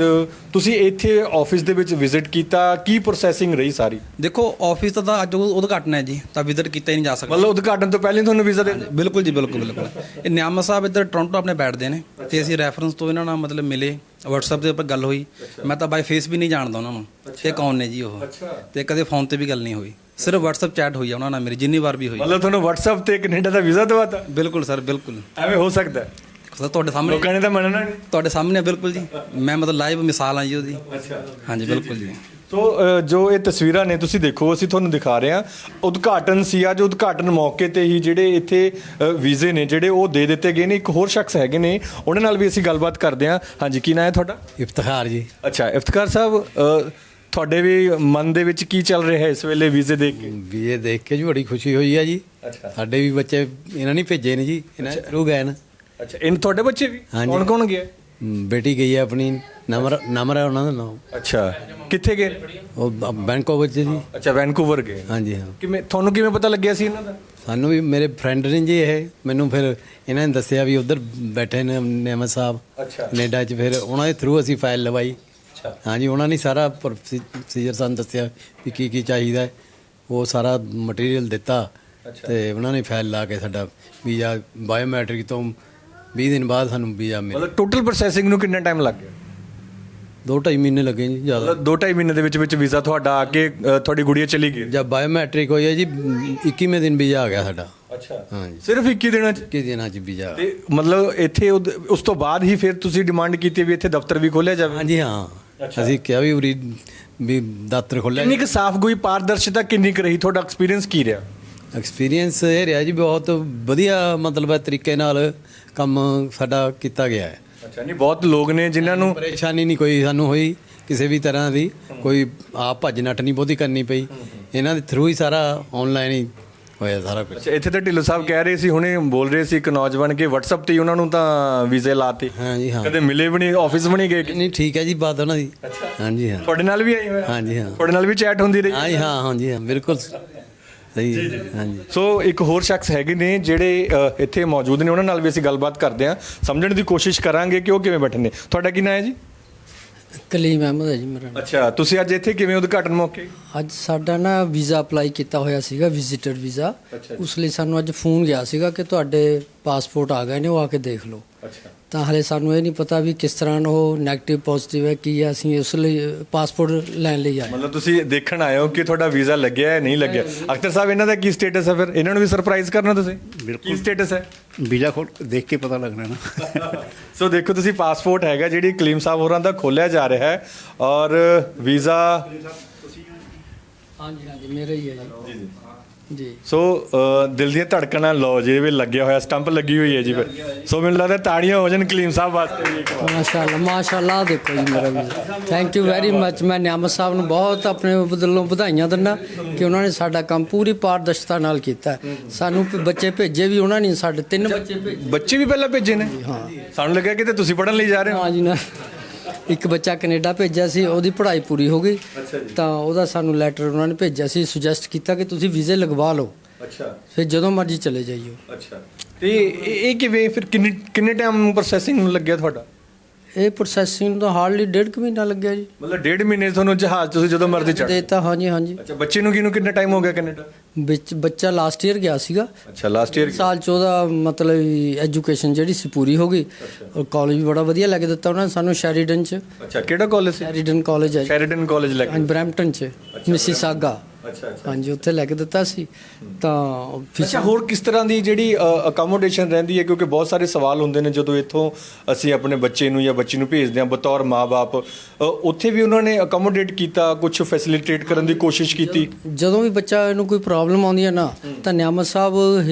ਤੁਸੀਂ ਇੱਥੇ ਆਫਿਸ ਦੇ ਵਿੱਚ ਵਿਜ਼ਿਟ ਕੀਤਾ, ਕੀ ਪ੍ਰੋਸੈਸਿੰਗ ਰਹੀ ਸਾਰੀ? ਦੇਖੋ, ਆਫਿਸ ਤਾਂ ਅੱਜ ਉਦਘਾਟਨ ਹੈ ਜੀ, ਤਾਂ ਵਿਜ਼ਿਟ ਕੀਤਾ ਹੀ ਨਹੀਂ ਜਾ ਸਕਦਾ। ਮਤਲਬ ਉਦਘਾਟਨ ਤੋਂ ਪਹਿਲਾਂ ਤੁਹਾਨੂੰ ਵੀਜ਼ਾ ਦੇ? ਬਿਲਕੁਲ ਜੀ, ਬਿਲਕੁਲ। ਇਹ ਨਿਆਮਤ ਸਾਹਿਬ ਇੱਧਰ ਟੋਰਾਂਟੋ ਆਪਣੇ ਬੈਠਦੇ ਨੇ ਤੇ ਅਸੀਂ ਰੈਫਰੈਂਸ ਤੋਂ ਇਹਨਾਂ ਨਾਲ ਮਤਲਬ ਮਿਲੇ, WhatsApp ਦੇ ਉੱਪਰ ਗੱਲ ਹੋਈ। ਮੈਂ ਤਾਂ ਬਾਈ ਫੇਸ ਵੀ ਨਹੀਂ ਜਾਣਦਾ ਉਹਨਾਂ ਨੂੰ, ਇਹ ਕੌਣ ਨੇ ਜੀ ਉਹ, ਤੇ ਕਦੇ ਫੋਨ ਤੇ ਵੀ ਗੱਲ ਨਹੀਂ ਹੋਈ, ਸਿਰਫ WhatsApp ਚੈਟ ਹੋਈ ਆ ਉਹਨਾਂ ਨਾਲ ਮੇਰੀ, ਜਿੰਨੀ ਵਾਰ ਵੀ ਹੋਈ। ਮਤਲਬ ਤੁਹਾਨੂੰ WhatsApp ਤੇ ਕੈਨੇਡਾ ਦਾ ਵੀਜ਼ਾ ਦਵਾਤਾ? ਬਿਲਕੁਲ ਸਰ, ਬਿਲਕੁਲ। ਐਵੇਂ ਹੋ ਸਕਦਾ? ਸਰ ਤੁਹਾਡੇ ਸਾਹਮਣੇ, ਲੋਕਾਂ ਨੇ ਤਾਂ ਮੰਨਣਾ ਨਹੀਂ। ਤੁਹਾਡੇ ਸਾਹਮਣੇ ਬਿਲਕੁਲ ਜੀ, ਮੈਂ ਮਤਲਬ ਲਾਈਵ ਮਿਸਾਲ ਆ ਜੀ ਉਹਦੀ। ਅੱਛਾ, ਹਾਂਜੀ ਬਿਲਕੁਲ ਜੀ। ਸੋ ਜੋ ਇਹ ਤਸਵੀਰਾਂ ਨੇ ਤੁਸੀਂ ਦੇਖੋ, ਅਸੀਂ ਤੁਹਾਨੂੰ ਦਿਖਾ ਰਹੇ ਹਾਂ। ਉਦਘਾਟਨ ਸੀ ਅੱਜ, ਉਦਘਾਟਨ ਮੌਕੇ ਤੇ ਹੀ ਜਿਹੜੇ ਇੱਥੇ ਵੀਜ਼ੇ ਨੇ ਜਿਹੜੇ ਉਹ ਦੇ ਦਿੱਤੇ ਗਏ ਨੇ। ਇੱਕ ਹੋਰ ਸ਼ਖਸ ਹੈਗੇ ਨੇ, ਉਹਨਾਂ ਨਾਲ ਵੀ ਅਸੀਂ ਗੱਲਬਾਤ ਕਰਦੇ ਹਾਂ। ਹਾਂਜੀ, ਕੀ ਨਾਂ ਹੈ ਤੁਹਾਡਾ? ਇਫਤਖਾਰ ਜੀ। ਅੱਛਾ, ਇਫਤਖਾਰ ਸਾਹਿਬ, ਤੁਹਾਡੇ ਵੀ ਮਨ ਦੇ ਵਿੱਚ ਕੀ ਚੱਲ ਰਿਹਾ ਹੈ ਇਸ ਵੇਲੇ ਵੀਜ਼ੇ ਦੇਖ ਕੇ? ਵੀਜ਼ੇ ਦੇਖ ਕੇ ਜੀ ਬੜੀ ਖੁਸ਼ੀ ਹੋਈ ਹੈ ਜੀ। ਅੱਛਾ, ਸਾਡੇ ਵੀ ਬੱਚੇ ਇਹਨਾਂ ਨੇ ਭੇਜੇ ਨੇ ਜੀ, ਇਹਨਾਂ ਥਰੂ ਗਏ ਨੇ। ਅੱਛਾ, ਇਹ ਤੁਹਾਡੇ ਬੱਚੇ ਵੀ? ਹਾਂਜੀ। ਕੌਣ ਕੌਣ ਗਿਆ? ਬੇਟੀ ਗਈ ਹੈ ਆਪਣੀ, ਨਮਰ ਹੈ ਉਹਨਾਂ ਦਾ ਨਾਮ। ਅੱਛਾ, ਕਿੱਥੇ ਗਏ? ਉਹ ਬੈਂਕਾਕ ਚ ਜੀ। ਅੱਛਾ, ਵੈਨਕੂਵਰ ਗਏ। ਹਾਂਜੀ ਹਾਂ। ਤੁਹਾਨੂੰ ਕਿਵੇਂ ਪਤਾ ਲੱਗਿਆ ਸੀ ਇਹਨਾਂ ਦਾ? ਸਾਨੂੰ ਵੀ ਮੇਰੇ ਫਰੈਂਡ ਨੇ ਜੀ ਇਹ, ਮੈਨੂੰ ਫਿਰ ਇਹਨਾਂ ਨੇ ਦੱਸਿਆ ਵੀ ਉਧਰ ਬੈਠੇ ਨੇ ਨਿਆਮਤ ਸਾਹਿਬ ਕੈਨੇਡਾ 'ਚ, ਫਿਰ ਉਹਨਾਂ ਦੇ ਥਰੂ ਅਸੀਂ ਫਾਈਲ ਲਵਾਈ। ਹਾਂਜੀ, ਉਹਨਾਂ ਨੇ ਸਾਰਾ ਪ੍ਰੋਸੀਜਰ ਸਾਨੂੰ ਦੱਸਿਆ ਵੀ ਕੀ ਕੀ ਚਾਹੀਦਾ ਹੈ, ਉਹ ਸਾਰਾ ਮਟੀਰੀਅਲ ਦਿੱਤਾ ਤੇ ਉਹਨਾਂ ਨੇ ਫਾਈਲ ਲਾ ਕੇ ਸਾਡਾ ਵੀਜ਼ਾ ਬਾਇਓਮੈਟ੍ਰਿਕ ਤੋਂ 20 ਦਿਨ ਬਾਅਦ ਸਾਨੂੰ ਵੀਜ਼ਾ ਮਿਲਿਆ। ਮਤਲਬ ਟੋਟਲ ਪ੍ਰੋਸੈਸਿੰਗ ਨੂੰ ਕਿੰਨਾ ਟਾਈਮ ਲੱਗ ਗਿਆ? 2-2.5 ਮਹੀਨੇ ਲੱਗੇ ਜੀ ਜ਼ਿਆਦਾ। 2-2.5 ਮਹੀਨੇ ਦੇ ਵਿੱਚ ਵੀਜ਼ਾ ਤੁਹਾਡਾ ਆ ਕੇ ਤੁਹਾਡੀ ਗੁੜੀਆ ਚਲੀ ਗਈ? ਜਦ ਬਾਇਓਮੈਟ੍ਰਿਕ ਹੋਈ ਹੈ ਜੀ 21ਵੇਂ ਦਿਨ ਵੀਜ਼ਾ ਆ ਗਿਆ ਸਾਡਾ। ਅੱਛਾ ਹਾਂਜੀ ਸਿਰਫ 21 ਦਿਨਾਂ 'ਚ ਕਿ ਦਿਨਾਂ ਚ ਵੀਜ਼ਾ। ਤੇ ਮਤਲਬ ਇੱਥੇ ਉਸ ਤੋਂ ਬਾਅਦ ਹੀ ਫਿਰ ਤੁਸੀਂ ਡਿਮਾਂਡ ਕੀਤੀ ਵੀ ਇੱਥੇ ਦਫ਼ਤਰ ਵੀ ਖੋਲ੍ਹਿਆ ਜਾਵੇ? ਹਾਂਜੀ ਹਾਂ, ਅਸੀਂ ਕਿਹਾ ਵੀ ਉਰੀ ਵੀ ਦਫ਼ਤਰ ਖੋਲ੍ਹਿਆ। ਕਿੰਨੀ ਕੁ ਸਾਫ਼ ਗੋਈ ਪਾਰਦਰਸ਼ਤਾ ਕਿੰਨੀ ਕੁ ਰਹੀ? ਤੁਹਾਡਾ ਐਕਸਪੀਰੀਅੰਸ ਕੀ ਰਿਹਾ? ਐਕਸਪੀਰੀਅੰਸ ਇਹ ਰਿਹਾ ਜੀ ਬਹੁਤ ਵਧੀਆ, ਮਤਲਬ ਹੈ ਤਰੀਕੇ ਨਾਲ ਕੰਮ ਸਾਡਾ ਕੀਤਾ ਗਿਆ ਹੈ। ਅੱਛਾ, ਨਹੀਂ ਬਹੁਤ ਲੋਕ ਨੇ ਜਿਨ੍ਹਾਂ ਨੂੰ ਪਰੇਸ਼ਾਨੀ ਨਹੀਂ ਕੋਈ ਸਾਨੂੰ ਹੋਈ ਕਿਸੇ ਵੀ ਤਰ੍ਹਾਂ ਦੀ, ਕੋਈ ਆਪ ਭੱਜ ਨੱਠ ਨਹੀਂ ਬਹੁਤੀ ਕਰਨੀ ਪਈ, ਇਹਨਾਂ ਦੇ ਥਰੂ ਹੀ ਸਾਰਾ ਆਨਲਾਈਨ ਹੀ ਹੋਇਆ ਸਾਰਾ ਕੁਝ। ਅੱਛਾ, ਇੱਥੇ ਤਾਂ ਢਿੱਲੋਂ ਸਾਹਿਬ ਕਹਿ ਰਹੇ ਸੀ, ਹੁਣੇ ਬੋਲ ਰਹੇ ਸੀ ਇੱਕ ਨੌਜਵਾਨ ਕਿ WhatsApp ਤੇ ਹੀ ਉਹਨਾਂ ਨੂੰ ਤਾਂ ਵੀਜ਼ੇ ਲਾਤੇ, ਹਾਂਜੀ ਹਾਂ, ਕਦੇ ਮਿਲੇ ਵੀ ਨਹੀਂ, ਆਫਿਸ ਵੀ ਨਹੀਂ ਗਏ। ਨਹੀਂ ਠੀਕ ਹੈ ਜੀ ਬਾਤ ਉਹਨਾਂ ਦੀ। ਹਾਂਜੀ ਹਾਂ, ਤੁਹਾਡੇ ਨਾਲ ਵੀ ਆਈ ਹੋਇਆ? ਹਾਂਜੀ ਹਾਂ, ਤੁਹਾਡੇ ਨਾਲ ਵੀ ਚੈਟ ਹੁੰਦੀ ਰਹੀ? ਹਾਂਜੀ ਹਾਂ, ਹਾਂਜੀ ਹਾਂ, ਬਿਲਕੁਲ ਸਹੀ ਹੈ। ਹਾਂਜੀ, ਸੋ ਇੱਕ ਹੋਰ ਸ਼ਖਸ ਹੈਗੇ ਨੇ ਜਿਹੜੇ ਇੱਥੇ ਮੌਜੂਦ ਨੇ, ਉਹਨਾਂ ਨਾਲ ਵੀ ਅਸੀਂ ਗੱਲਬਾਤ ਕਰਦੇ ਹਾਂ, ਸਮਝਣ ਦੀ ਕੋਸ਼ਿਸ਼ ਕਰਾਂਗੇ ਕਿ ਉਹ ਕਿਵੇਂ ਬੈਠੇ ਨੇ। ਤੁਹਾਡਾ ਕੀ ਨਾਂ ਹੈ ਜੀ? ਕਲੀਮ ਅਹਿਮਦ ਹੈ ਜੀ ਮੇਰਾ ਨਾਮ। ਅੱਛਾ, ਤੁਸੀਂ ਅੱਜ ਇੱਥੇ ਕਿਵੇਂ ਉਦਘਾਟਨ ਮੌਕੇ? ਅੱਜ ਸਾਡਾ ਨਾ ਵੀਜ਼ਾ ਅਪਲਾਈ ਕੀਤਾ ਹੋਇਆ ਸੀਗਾ, ਵਿਜ਼ਿਟਰ ਵੀਜ਼ਾ। ਉਸ ਲਈ ਸਾਨੂੰ ਅੱਜ ਫੋਨ ਗਿਆ ਸੀਗਾ ਕਿ ਤੁਹਾਡੇ ਪਾਸਪੋਰਟ ਆ ਗਏ ਨੇ, ਉਹ ਆ ਕੇ ਦੇਖ ਲਓ। ਅੱਛਾ, ਤਾਂ ਹਲੇ ਸਾਨੂੰ ਇਹ ਨਹੀਂ ਪਤਾ ਵੀ ਕਿਸ ਤਰ੍ਹਾਂ ਉਹ ਨੈਗੇਟਿਵ ਪੋਜ਼ਿਟਿਵ ਹੈ ਕੀ ਹੈ। ਅਸੀਂ ਉਸ ਲਈ ਪਾਸਪੋਰਟ ਲੈਣ ਲਈ ਆਏ। ਮਤਲਬ ਤੁਸੀਂ ਦੇਖਣ ਆਏ ਹੋ ਕਿ ਤੁਹਾਡਾ ਵੀਜ਼ਾ ਲੱਗਿਆ ਹੈ ਨਹੀਂ ਲੱਗਿਆ। ਅਖਤਰ ਸਾਹਿਬ, ਇਹਨਾਂ ਦਾ ਕੀ ਸਟੇਟਸ ਹੈ? ਫਿਰ ਇਹਨਾਂ ਨੂੰ ਵੀ ਸਰਪ੍ਰਾਈਜ਼ ਕਰਨਾ ਤੁਸੀਂ? ਕੀ ਸਟੇਟਸ ਹੈ? ਵੀਜ਼ਾ ਖੋਲ ਦੇਖ ਕੇ ਪਤਾ ਲੱਗਣਾ ਨਾ। ਸੋ ਦੇਖੋ ਤੁਸੀਂ, ਪਾਸਪੋਰਟ ਹੈਗਾ ਜਿਹੜੀ ਕਲੀਮ ਸਾਹਿਬ ਹੋਰਾਂ ਦਾ ਖੋਲਿਆ ਜਾ ਰਿਹਾ ਹੈ ਔਰ ਵੀਜ਼ਾ। ਹਾਂਜੀ ਹਾਂਜੀ, ਮੇਰਾ ਹੀ ਹੈ ਜੀ। ਜੀ, ਸੋ ਦਿਲ ਦੀਆਂ ਧੜਕਣਾਂ ਲਓ ਜੀ, ਵੀ ਲੱਗਿਆ ਹੋਇਆ ਸਟੰਪ ਲੱਗੀ ਹੋਈ ਹੈ ਜੀ ਫਿਰ। ਸੋ ਮੈਨੂੰ ਲੱਗਦਾ ਤਾੜੀਆਂ ਹੋ ਜਾਣ ਕਲੀਮ ਸਾਹਿਬ ਵਾਸਤੇ ਵੀ ਇੱਕ ਵਾਰ। ਮਾਸ਼ਾਅੱਲਾ ਮਾਸ਼ਾਅੱਲਾ। ਦੇਖੋ ਜੀ ਮੇਰਾ visa, thank you very much. ਮੈਂ ਨਿਆਮਤ ਸਾਹਿਬ ਨੂੰ ਬਹੁਤ ਆਪਣੇ ਵੱਲੋਂ ਵਧਾਈਆਂ ਦਿੰਦਾ ਕਿ ਉਹਨਾਂ ਨੇ ਸਾਡਾ ਕੰਮ ਪੂਰੀ ਪਾਰਦਰਸ਼ਤਾ ਨਾਲ ਕੀਤਾ। ਸਾਨੂੰ ਬੱਚੇ ਭੇਜੇ ਵੀ ਉਹਨਾਂ ਨੇ, ਸਾਡੇ 3 ਬੱਚੇ ਭੇਜੇ। ਬੱਚੇ ਵੀ ਪਹਿਲਾਂ ਭੇਜੇ ਨੇ? ਹਾਂ, ਸਾਨੂੰ ਲੱਗਿਆ ਕਿ ਤੁਸੀਂ ਪੜ੍ਹਨ ਲਈ ਜਾ ਰਹੇ ਹੋ। ਹਾਂ ਜੀ ਨਾ, ਇੱਕ ਬੱਚਾ ਕੈਨੇਡਾ ਭੇਜਿਆ ਸੀ, ਉਹਦੀ ਪੜ੍ਹਾਈ ਪੂਰੀ ਹੋ ਗਈ। ਤਾਂ ਉਹਦਾ ਸਾਨੂੰ ਲੈਟਰ ਉਹਨਾਂ ਨੇ ਭੇਜਿਆ ਸੀ, ਸੁਜੈਸਟ ਕੀਤਾ ਕਿ ਤੁਸੀਂ ਵੀਜ਼ੇ ਲਗਵਾ ਲਓ, ਅੱਛਾ, ਫਿਰ ਜਦੋਂ ਮਰਜ਼ੀ ਚਲੇ ਜਾਈਓ। ਅੱਛਾ। ਤੇ ਇਹ ਕਿਵੇਂ ਫਿਰ ਕਿੰਨੇ ਟਾਈਮ ਪ੍ਰੋਸੈਸਿੰਗ ਨੂੰ ਲੱਗਿਆ ਤੁਹਾਡਾ? ਇਹ ਪ੍ਰੋਸੈਸਿੰਗ ਤਾਂ ਹਾਰਡਲੀ 1.5 ਮਹੀਨਾ ਲੱਗਿਆ ਜੀ। ਮਤਲਬ 1.5 ਮਹੀਨੇ ਤੁਹਾਨੂੰ ਜਹਾਜ਼ ਤੁਸੀਂ ਜਦੋਂ ਮਰਜ਼ੀ ਚੜ੍ਹ? ਦੇਤਾ, ਹਾਂਜੀ ਹਾਂਜੀ। ਅੱਛਾ, ਬੱਚੇ ਨੂੰ ਕਿੰਨਾ ਟਾਈਮ ਹੋ ਗਿਆ ਕੈਨੇਡਾ? ਵਿੱਚ ਬੱਚਾ ਲਾਸਟ ਈਅਰ ਗਿਆ ਸੀਗਾ। ਅੱਛਾ, ਲਾਸਟ ਈਅਰ। ਸਾਲ 'ਚ ਉਹਦਾ ਮਤਲਬ ਐਜੂਕੇਸ਼ਨ ਜਿਹੜੀ ਸੀ ਪੂਰੀ ਹੋ ਗਈ, ਔਰ ਕਾਲਜ ਵੀ ਬੜਾ ਵਧੀਆ ਲੱਗ ਦਿੱਤਾ ਉਹਨਾਂ ਨੇ ਸਾਨੂੰ, ਸ਼ੈਰੀਡਨ 'ਚ। ਅੱਛਾ, ਕਿਹੜਾ ਕਾਲਜ ਸੀ? ਸ਼ੈਰੀਡਨ ਕਾਲਜ ਹੈ, ਸ਼ੈਰੀਡਨ ਕਾਲਜ ਲੈ ਕੇ? ਹਾਂਜੀ, ਬਰੈਂਪਟਨ 'ਚ, ਮਿਸੀਸਾਗਾ। ਅੱਛਾ, ਹਾਂਜੀ, ਉੱਥੇ ਲੈ ਕੇ ਦਿੱਤਾ ਸੀ। ਤਾਂ ਅੱਛਾ, ਹੋਰ ਕਿਸ ਤਰ੍ਹਾਂ ਦੀ ਜਿਹੜੀ ਅਕਮੋਡੇਸ਼ਨ ਰਹਿੰਦੀ ਹੈ? ਕਿਉਂਕਿ ਬਹੁਤ ਸਾਰੇ ਸਵਾਲ ਹੁੰਦੇ ਨੇ ਜਦੋਂ ਇੱਥੋਂ ਅਸੀਂ ਆਪਣੇ ਬੱਚੇ ਨੂੰ ਜਾਂ ਬੱਚੀ ਨੂੰ ਭੇਜਦੇ ਹਾਂ ਬਤੌਰ ਮਾਂ-ਬਾਪ, ਉੱਥੇ ਵੀ ਉਹਨਾਂ ਨੇ ਅਕਮੋਡੇਟ ਕੀਤਾ, ਕੁਝ ਫੈਸਿਲਿਟੇਟ ਕਰਨ ਦੀ ਕੋਸ਼ਿਸ਼ ਕੀਤੀ? ਜਦੋਂ ਵੀ ਬੱਚਾ ਨੂੰ ਕੋਈ ਪ੍ਰੋਬਲਮ ਆਉਂਦੀ ਹੈ ਨਾ, ਤਾਂ ਨਿਆਮਤ ਸਾਹਿਬ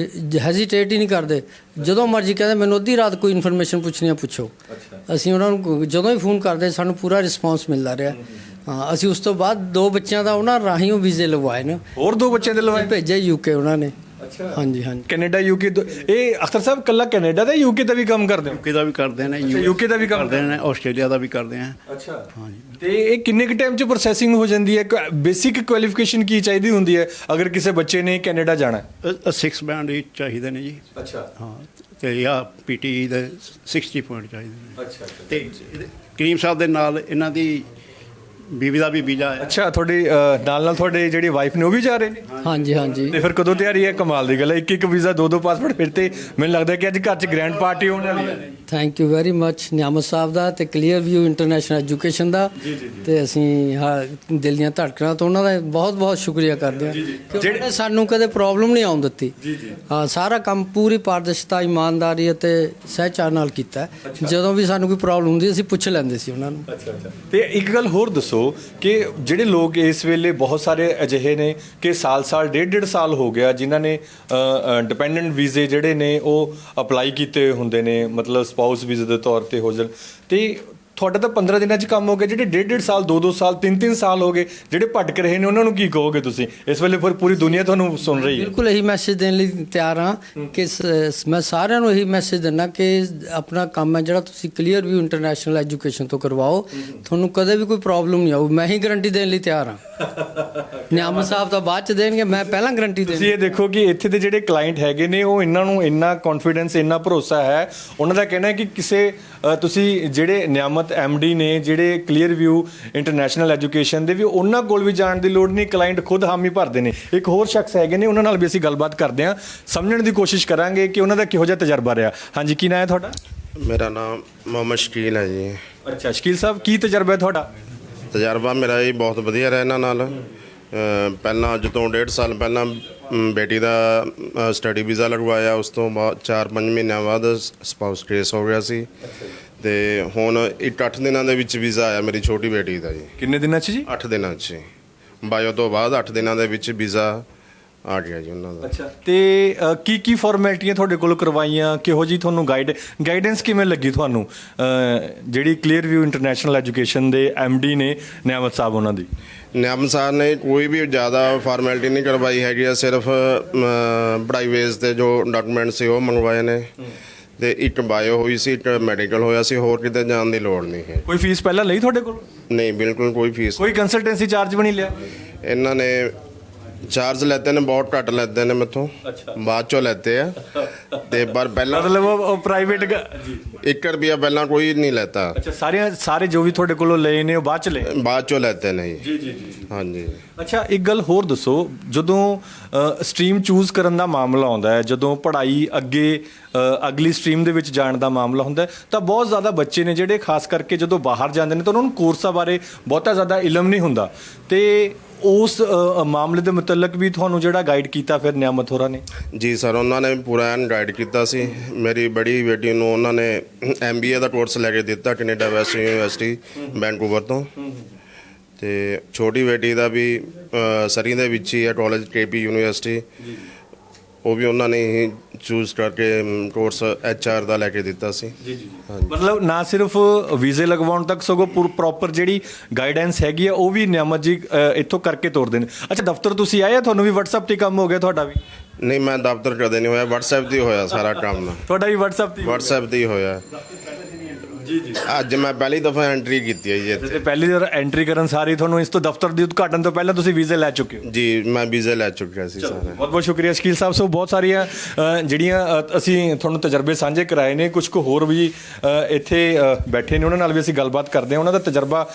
ਹੈਜ਼ੀਟੇਟ ਹੀ ਨਹੀਂ ਕਰਦੇ। ਜਦੋਂ ਮਰਜ਼ੀ ਕਹਿੰਦੇ ਮੈਨੂੰ ਅੱਧੀ ਰਾਤ ਕੋਈ ਇਨਫੋਰਮੇਸ਼ਨ ਪੁੱਛਣੀ ਆ ਪੁੱਛੋ। ਅਸੀਂ ਉਹਨਾਂ ਨੂੰ ਜਦੋਂ ਹੀ ਫੋਨ ਕਰਦੇ ਸਾਨੂੰ ਪੂਰਾ ਰਿਸਪੌਂਸ ਮਿਲਦਾ ਰਿਹਾ। ਹਾਂ, ਅਸੀਂ ਉਸ ਤੋਂ ਬਾਅਦ 2 ਬੱਚਿਆਂ ਦਾ ਉਹਨਾਂ ਰਾਹੀਂ ਉਹ ਵੀਜ਼ੇ ਲਗਵਾਏ ਨੇ। ਹੋਰ 2 ਬੱਚਿਆਂ ਦੇ ਲਵਾਏ? ਭੇਜੇ ਯੂਕੇ ਉਹਨਾਂ ਨੇ। ਅੱਛਾ, ਹਾਂਜੀ ਹਾਂਜੀ। Canada UK. ਇਹ ਅਖਤਰ ਸਾਹਿਬ ਕੱਲਾ ਕੈਨੇਡਾ ਦਾ ਯੂਕੇ ਦਾ ਵੀ ਕੰਮ ਕਰਦੇ ਹੋ? ਯੂਕੇ ਦਾ ਵੀ ਕਰਦੇ ਨੇ, ਯੂਕੇ ਦਾ ਵੀ ਕੰਮ ਕਰਦੇ ਨੇ, ਆਸਟ੍ਰੇਲੀਆ ਦਾ ਵੀ ਕਰਦੇ ਆ। ਅੱਛਾ, ਹਾਂਜੀ। ਤੇ ਇਹ ਕਿੰਨੇ ਕੁ ਟਾਈਮ 'ਚ ਪ੍ਰੋਸੈਸਿੰਗ ਹੋ ਜਾਂਦੀ ਹੈ? ਬੇਸਿਕ ਕੁਆਲੀਫਿਕੇਸ਼ਨ ਕੀ ਚਾਹੀਦੀ ਹੁੰਦੀ ਹੈ ਅਗਰ ਕਿਸੇ ਬੱਚੇ ਨੇ ਕੈਨੇਡਾ ਜਾਣਾ ਹੈ? 6 ਬੈਂਡ ਹੀ ਚਾਹੀਦੇ ਨੇ ਜੀ। ਅੱਛਾ, ਹਾਂ, ਤੇ ਜਾਂ ਪੀਟੀ ਦੇ 60 ਪੁਆਇੰਟ ਚਾਹੀਦੇ ਨੇ। ਅੱਛਾ, ਤੇ ਕਰੀਮ ਸਾਹਿਬ ਦੇ ਨਾਲ ਇਹਨਾਂ ਦੀ ਬੀਵੀ ਦਾ ਵੀ ਵੀਜ਼ਾ ਹੈ। ਅੱਛਾ। ਤੁਹਾਡੀ ਨਾਲ ਤੁਹਾਡੇ ਜਿਹੜੀ ਵਾਈਫ ਨੇ ਉਹ ਵੀ ਜਾ ਰਹੇ ਨੇ? ਹਾਂਜੀ ਹਾਂਜੀ। ਤੇ ਫਿਰ ਕਦੋਂ ਤਿਆਰੀ ਹੈ? ਕਮਾਲ ਦੀ ਗੱਲ ਹੈ, ਇੱਕ ਵੀਜ਼ਾ 2 ਪਾਸਪੋਰਟ। ਫਿਰ ਤੇ ਮੈਨੂੰ ਲੱਗਦਾ ਕਿ ਅੱਜ ਘਰ 'ਚ ਗ੍ਰੈਂਡ ਪਾਰਟੀ ਹੋਣ ਵਾਲੀ ਹੈ। ਥੈਂਕ ਯੂ ਵੈਰੀ ਮੱਚ ਨਿਆਮਤ ਸਾਹਿਬ ਦਾ ਤੇ ਕਲੀਅਰ ਵਿਊ ਇੰਟਰਨੈਸ਼ਨਲ ਐਜੂਕੇਸ਼ਨ ਦਾ। ਤੇ ਅਸੀਂ ਦਿਲ ਦੀਆਂ ਧੜਕਣਾਂ ਤੋਂ ਉਹਨਾਂ ਦਾ ਬਹੁਤ ਬਹੁਤ ਸ਼ੁਕਰੀਆ ਕਰਦੇ ਹਾਂ ਕਿ ਜਿਹੜੇ ਸਾਨੂੰ ਕਦੇ ਪ੍ਰੋਬਲਮ ਨਹੀਂ ਆਉਣ ਦਿੱਤੀ। ਹਾਂ, ਸਾਰਾ ਕੰਮ ਪੂਰੀ ਪਾਰਦਰਸ਼ਤਾ, ਇਮਾਨਦਾਰੀ ਅਤੇ ਸਹਿਚਾਰ ਨਾਲ ਕੀਤਾ। ਜਦੋਂ ਵੀ ਸਾਨੂੰ ਕੋਈ ਪ੍ਰੋਬਲਮ ਹੁੰਦੀ ਅਸੀਂ ਪੁੱਛ ਲੈਂਦੇ ਸੀ ਉਹਨਾਂ ਨੂੰ। ਅੱਛਾ ਅੱਛਾ। ਤੇ ਇੱਕ ਗੱਲ ਹੋਰ ਦੱਸੋ ਕਿ ਜਿਹੜੇ ਲੋਕ ਇਸ ਵੇਲੇ ਬਹੁਤ ਸਾਰੇ ਅਜਿਹੇ ਨੇ ਕਿ ਸਾਲ 1.5 ਸਾਲ ਹੋ ਗਿਆ ਜਿਨ੍ਹਾਂ ਨੇ ਡਿਪੈਂਡੈਂਟ ਵੀਜ਼ੇ ਜਿਹੜੇ ਨੇ ਉਹ ਅਪਲਾਈ ਕੀਤੇ ਹੁੰਦੇ ਨੇ, ਮਤਲਬ ਸਪਾਊਸ ਵੀਜ਼ੇ ਦੇ ਤੌਰ ਤੇ ਹੋ ਜਾਣ, ਤੇ ਤੁਹਾਡਾ ਤਾਂ 15 ਦਿਨਾਂ 'ਚ ਕੰਮ ਹੋ ਗਿਆ। ਜਿਹੜੇ 1.5 ਸਾਲ 2 ਸਾਲ 3 ਸਾਲ ਹੋ ਗਏ ਜਿਹੜੇ ਭਟਕ ਰਹੇ ਨੇ ਉਹਨਾਂ ਨੂੰ ਕੀ ਕਹੋਗੇ ਤੁਸੀਂ? ਇਸ ਵੇਲੇ ਪੂਰੀ ਦੁਨੀਆ ਤੁਹਾਨੂੰ ਸੁਣ ਰਹੀ ਹੈ। ਬਿਲਕੁਲ ਇਹੀ ਮੈਸੇਜ ਦੇਣ ਲਈ ਤਿਆਰ ਹਾਂ ਕਿ ਮੈਂ ਸਾਰਿਆਂ ਨੂੰ ਇਹੀ ਮੈਸੇਜ ਦਿੰਦਾ ਕਿ ਆਪਣਾ ਕੰਮ ਹੈ ਜਿਹੜਾ ਤੁਸੀਂ ਕਲੀਅਰ ਵਿਊ ਇੰਟਰਨੈਸ਼ਨਲ ਐਜੂਕੇਸ਼ਨ ਤੋਂ ਕਰਵਾਓ, ਤੁਹਾਨੂੰ ਕਦੇ ਵੀ ਕੋਈ ਪ੍ਰੋਬਲਮ ਨਹੀਂ ਆਊ। ਮੈਂ ਹੀ ਗਰੰਟੀ ਦੇਣ ਲਈ ਤਿਆਰ ਹਾਂ। ਨਿਆਮਤ ਸਾਹਿਬ ਤਾਂ ਬਾਅਦ 'ਚ ਦੇਣਗੇ, ਮੈਂ ਪਹਿਲਾਂ ਗਰੰਟੀ ਦੇਣੀ। ਤੁਸੀਂ ਇਹ ਦੇਖੋ ਕਿ ਇੱਥੇ ਦੇ ਜਿਹੜੇ ਕਲਾਇੰਟ ਹੈਗੇ ਨੇ ਉਹ ਇਹਨਾਂ ਨੂੰ ਇੰਨਾ ਕੌਨਫੀਡੈਂਸ, ਇੰਨਾ ਭਰੋਸਾ ਹੈ। ਉਹਨਾਂ ਦਾ ਕਹਿਣਾ ਹੈ ਕਿ ਕਿਸੇ ਤੁਸੀਂ ਜਿਹੜੇ ਨਿਆਮਤ MD ਨੇ ਜਿਹੜੇ ਕਲੀਅਰ ਵਿਊ ਇੰਟਰਨੈਸ਼ਨਲ ਐਜੂਕੇਸ਼ਨ ਦੇ ਵੀ, ਉਹਨਾਂ ਕੋਲ ਵੀ ਜਾਣ ਦੀ ਲੋੜ ਨਹੀਂ, ਕਲਾਇੰਟ ਖੁਦ ਹਾਮੀ ਭਰਦੇ ਨੇ। ਇੱਕ ਹੋਰ ਸ਼ਖਸ ਹੈਗੇ ਨੇ, ਉਹਨਾਂ ਨਾਲ ਵੀ ਅਸੀਂ ਗੱਲਬਾਤ ਕਰਦੇ ਹਾਂ, ਸਮਝਣ ਦੀ ਕੋਸ਼ਿਸ਼ ਕਰਾਂਗੇ ਕਿ ਉਹਨਾਂ ਦਾ ਕਿਹੋ ਜਿਹਾ ਤਜਰਬਾ ਰਿਹਾ। ਹਾਂਜੀ, ਕੀ ਨਾਂ ਹੈ ਤੁਹਾਡਾ? ਮੇਰਾ ਨਾਮ ਮੁਹੰਮਦ ਸ਼ਕੀਲ ਹੈ ਜੀ। ਅੱਛਾ, ਸ਼ਕੀਲ ਸਾਹਿਬ ਕੀ ਤਜਰਬਾ ਹੈ ਤੁਹਾਡਾ? ਤਜਰਬਾ ਮੇਰਾ ਇਹ ਬਹੁਤ ਵਧੀਆ ਰਿਹਾ ਇਹਨਾਂ ਨਾਲ। ਪਹਿਲਾਂ ਅੱਜ ਤੋਂ 1.5 ਸਾਲ ਪਹਿਲਾਂ ਬੇਟੀ ਦਾ ਸਟੱਡੀ ਵੀਜ਼ਾ ਲਗਵਾਇਆ। ਉਸ ਤੋਂ ਬਾਅਦ 4-5 ਮਹੀਨਿਆਂ ਬਾਅਦ ਸਪਾਊਸ ਕੇਸ ਹੋ ਗਿਆ ਸੀ ਤੇ ਹੁਣ 8 ਦਿਨਾਂ ਦੇ ਵਿੱਚ ਵੀਜ਼ਾ ਆਇਆ ਮੇਰੀ ਛੋਟੀ ਬੇਟੀ ਦਾ ਜੀ। ਕਿੰਨੇ ਦਿਨਾਂ 'ਚ ਜੀ? 8 ਦਿਨਾਂ 'ਚ ਬਾਇਓ ਤੋਂ ਬਾਅਦ 8 ਦਿਨਾਂ ਦੇ ਵਿੱਚ ਵੀਜ਼ਾ ਆ ਗਿਆ ਜੀ ਉਹਨਾਂ ਦਾ। ਅੱਛਾ, ਤੇ ਕੀ ਫਾਰਮੈਲਿਟੀਆਂ ਤੁਹਾਡੇ ਕੋਲ ਕਰਵਾਈਆਂ? ਕਿਹੋ ਜੀ ਤੁਹਾਨੂੰ ਗਾਈਡੈਂਸ ਕਿਵੇਂ ਲੱਗੀ ਤੁਹਾਨੂੰ ਜਿਹੜੀ ਕਲੀਅਰ ਵਿਊ ਇੰਟਰਨੈਸ਼ਨਲ ਐਜੂਕੇਸ਼ਨ ਦੇ ਐਮਡੀ ਨੇ ਨਿਆਮਤ ਸਾਹਿਬ ਉਹਨਾਂ ਦੀ? ਨਿਆਮ ਸਾਹਿਬ ਨੇ ਕੋਈ ਵੀ ਜ਼ਿਆਦਾ ਫਾਰਮੈਲਿਟੀ ਨਹੀਂ ਕਰਵਾਈ ਹੈਗੀ ਆ, ਸਿਰਫ ਪੜ੍ਹਾਈ ਬੇਸ ਤੇ ਜੋ ਡਾਕੂਮੈਂਟ ਸੀ ਉਹ ਮੰਗਵਾਏ ਨੇ ਤੇ ਇੱਕ ਬਾਇਓ ਹੋਈ ਸੀ, ਇੱਕ ਮੈਡੀਕਲ ਹੋਇਆ ਸੀ। ਹੋਰ ਕਿਤੇ ਜਾਣ ਦੀ ਲੋੜ ਨਹੀਂ ਹੈ। ਕੋਈ ਫੀਸ ਪਹਿਲਾਂ ਲਈ ਤੁਹਾਡੇ ਕੋਲ? ਨਹੀਂ, ਬਿਲਕੁਲ ਕੋਈ ਫੀਸ। ਕੋਈ ਕੰਸਲਟੈਂਸੀ ਚਾਰਜ ਵੀ ਨਹੀਂ ਲਿਆ? ਇਹਨਾਂ ਨੇ ਚਾਰਜ ਲੈਤੇ ਨੇ, ਬਹੁਤ ਘੱਟ ਲੈਤੇ ਨੇ ਮੈਥੋਂ, ਬਾਅਦ ਚੋਂ ਲੈਤੇ ਆ ਤੇ ਪਰ ਪਹਿਲਾਂ ਮਤਲਬ ਉਹ ਪ੍ਰਾਈਵੇਟ 1 ਰੁਪਿਆ ਪਹਿਲਾਂ ਕੋਈ ਨਹੀਂ ਲੈਤਾ। ਅੱਛਾ, ਸਾਰੇ ਜੋ ਵੀ ਤੁਹਾਡੇ ਕੋਲੋਂ ਲਏ ਨੇ ਉਹ ਬਾਅਦ ਚ ਲਏ? ਬਾਅਦ ਚੋਂ ਲੈਤੇ ਨੇ ਜੀ। ਹਾਂਜੀ। ਅੱਛਾ, ਇੱਕ ਗੱਲ ਹੋਰ ਦੱਸੋ, ਜਦੋਂ ਸਟਰੀਮ ਚੂਜ਼ ਕਰਨ ਦਾ ਮਾਮਲਾ ਆਉਂਦਾ ਹੈ, ਜਦੋਂ ਪੜ੍ਹਾਈ ਅੱਗੇ ਅਗਲੀ ਸਟਰੀਮ ਦੇ ਵਿੱਚ ਜਾਣ ਦਾ ਮਾਮਲਾ ਹੁੰਦਾ ਹੈ, ਤਾਂ ਬਹੁਤ ਜ਼ਿਆਦਾ ਬੱਚੇ ਨੇ ਜਿਹੜੇ ਖਾਸ ਕਰਕੇ ਜਦੋਂ ਬਾਹਰ ਜਾਂਦੇ ਨੇ ਤਾਂ ਉਹਨਾਂ ਨੂੰ ਕੋਰਸਾਂ ਬਾਰੇ ਬਹੁਤਾ ਜ਼ਿਆਦਾ ਇਲਮ ਨਹੀਂ ਹੁੰਦਾ, ਤੇ ਉਸ ਮਾਮਲੇ ਦੇ ਮੁਤਲਕ ਵੀ ਤੁਹਾਨੂੰ ਜਿਹੜਾ ਗਾਈਡ ਕੀਤਾ ਫਿਰ ਨਿਆਮਤ ਹੋਰਾਂ ਨੇ? ਜੀ ਸਰ, ਉਹਨਾਂ ਨੇ ਪੂਰਾ ਐਨ ਗਾਈਡ ਕੀਤਾ ਸੀ। ਮੇਰੀ ਬੜੀ ਬੇਟੀ ਨੂੰ ਉਹਨਾਂ ਨੇ MBA ਦਾ ਕੋਰਸ ਲੈ ਕੇ ਦਿੱਤਾ ਕੈਨੇਡਾ ਵੈਸਟ ਯੂਨੀਵਰਸਿਟੀ ਵੈਨਕੂਵਰ ਤੋਂ, ਤੇ ਛੋਟੀ ਬੇਟੀ ਦਾ ਵੀ ਸਰੀ ਦੇ ਵਿੱਚ ਹੀ ਹੈ ਕਾਲਜ KP ਯੂਨੀਵਰਸਿਟੀ, ਉਹ ਵੀ ਉਹਨਾਂ ਨੇ ਹੀ ਚੂਜ਼ ਕਰਕੇ ਕੋਰਸ HR ਦਾ ਲੈ ਕੇ ਦਿੱਤਾ ਸੀ। ਮਤਲਬ ਨਾ ਸਿਰਫ ਵੀਜ਼ੇ ਲਗਵਾਉਣ ਤੱਕ ਸਗੋਂ ਪ੍ਰੋਪਰ ਜਿਹੜੀ ਗਾਈਡੈਂਸ ਹੈਗੀ ਆ ਉਹ ਵੀ ਨਿਆਮਤ ਜੀ ਇੱਥੋਂ ਕਰਕੇ ਤੋਰਦੇ ਨੇ। ਅੱਛਾ, ਦਫ਼ਤਰ ਤੁਸੀਂ ਆਏ ਆ? ਤੁਹਾਨੂੰ ਵੀ WhatsApp ਤੇ ਕੰਮ ਹੋ ਗਿਆ ਤੁਹਾਡਾ ਵੀ? ਨਹੀਂ, ਮੈਂ ਦਫ਼ਤਰ ਕਦੇ ਨਹੀਂ ਹੋਇਆ, WhatsApp ਤੇ ਹੋਇਆ ਸਾਰਾ ਕੰਮ। ਤੁਹਾਡਾ ਵੀ WhatsApp ਤੇ ਹੀ ਹੋਇਆ। ਜੀ। ਅੱਜ ਮੈਂ ਪਹਿਲੀ ਦਫਾ ਐਂਟਰੀ ਕੀਤੀ ਹੈ ਜੀ ਇੱਥੇ। ਤੇ ਪਹਿਲੀ ਵਾਰ ਐਂਟਰੀ ਕਰਨ ਸਾਰੀ ਤੁਹਾਨੂੰ ਇਸ ਤੋਂ ਦਫ਼ਤਰ ਦੀ ਉਦਘਾਟਨ ਤੋਂ ਪਹਿਲਾਂ ਤੁਸੀਂ ਵੀਜ਼ੇ ਲੈ ਚੁੱਕੇ ਹੋ? ਜੀ, ਮੈਂ ਵੀਜ਼ਾ ਲੈ ਚੁੱਕਿਆ ਸੀ ਸਾਰਾ। ਬਹੁਤ ਬਹੁਤ ਸ਼ੁਕਰੀਆ ਸ਼ਕੀਲ ਸਾਹਿਬ। ਸੋ ਬਹੁਤ ਸਾਰੀਆਂ ਜਿਹੜੀਆਂ ਅਸੀਂ ਤੁਹਾਨੂੰ ਤਜਰਬੇ ਸਾਂਝੇ ਕਰਾਏ ਨੇ, ਕੁਝ ਕੁ ਹੋਰ ਵੀ ਇੱਥੇ ਬੈਠੇ ਨੇ, ਉਹਨਾਂ ਨਾਲ ਵੀ ਅਸੀਂ ਗੱਲਬਾਤ ਕਰਦੇ ਹਾਂ, ਉਹਨਾਂ ਦਾ ਤਜਰਬਾ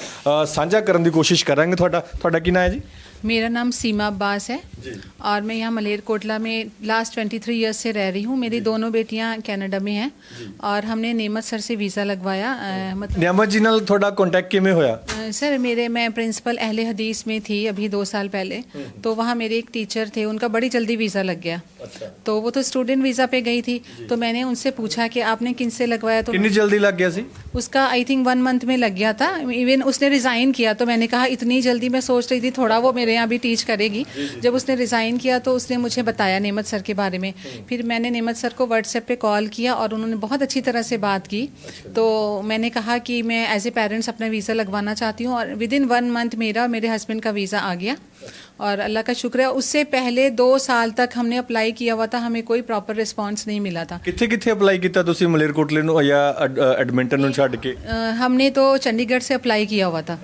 ਸਾਂਝਾ ਕਰਨ ਦੀ ਕੋਸ਼ਿਸ਼ ਕਰਾਂਗੇ। ਤੁਹਾਡਾ ਕੀ ਨਾਮ ਹੈ ਜੀ? मेरा नाम सीमा अब्बास है और मैं यहाँ मलेरकोटला में लास्ट 23 ईयर्स से रह रही हूँ। मेरी दोनों बेटियाँ कनाडा में हैं और हमने नेमत सर से वीज़ा लगवाया। मतलब ਨਿਆਮਤ ਜੀ ਨਾਲ ਤੁਹਾਡਾ ਕੰਟੈਕਟ ਕਿਵੇਂ ਹੋਇਆ? सर मैं प्रिंसिपल अहले हदीस में थी अभी 2 साल पहले, तो वहाँ मेरे एक टीचर थे, उनका बड़ी जल्दी वीज़ा लग गया। तो वो तो स्टूडेंट वीज़ा पे गई थी, तो मैंने उनसे पूछा कि आपने किन से लगवाया? तो कितनी जल्दी लग गया सी? उसका आई थिंक 1 मंथ में लग गया था। इवन उसने रिज़ाइन किया, तो मैंने कहा इतनी जल्दी, मैं सोच रही थी थोड़ा वो मेरे यहाँ भी टीच करेगी। जब उसने रिज़ाइन किया तो उसने मुझे बताया नेमत सर के बारे में। फिर मैंने नेमत सर को व्हाट्सएप पे कॉल किया और उन्होंने बहुत अच्छी तरह से बात की। तो मैंने कहा कि मैं एज ए पेरेंट्स अपना वीज़ा लगवाना चाहती हूँ, और विद इन 1 मंथ मेरा मेरे हस्बैंड का वीज़ा आ गया और अल्लाह का शुक्र है। उससे पहले 2 साल तक हमने अप्लाई किया हुआ था, हमें कोई प्रॉपर रिस्पॉन्स नहीं मिला था। ਕਿੱਥੇ ਅਪਲਾਈ ਕੀਤਾ ਤੁਸੀਂ? ਮਲੇਰਕੋਟਲੇ ਨੂੰ ਜਾਂ ਐਡਮਿੰਟਨ ਨੂੰ ਛੱਡ ਕੇ? हमने तो चंडीगढ़ से अप्लाई किया हुआ था।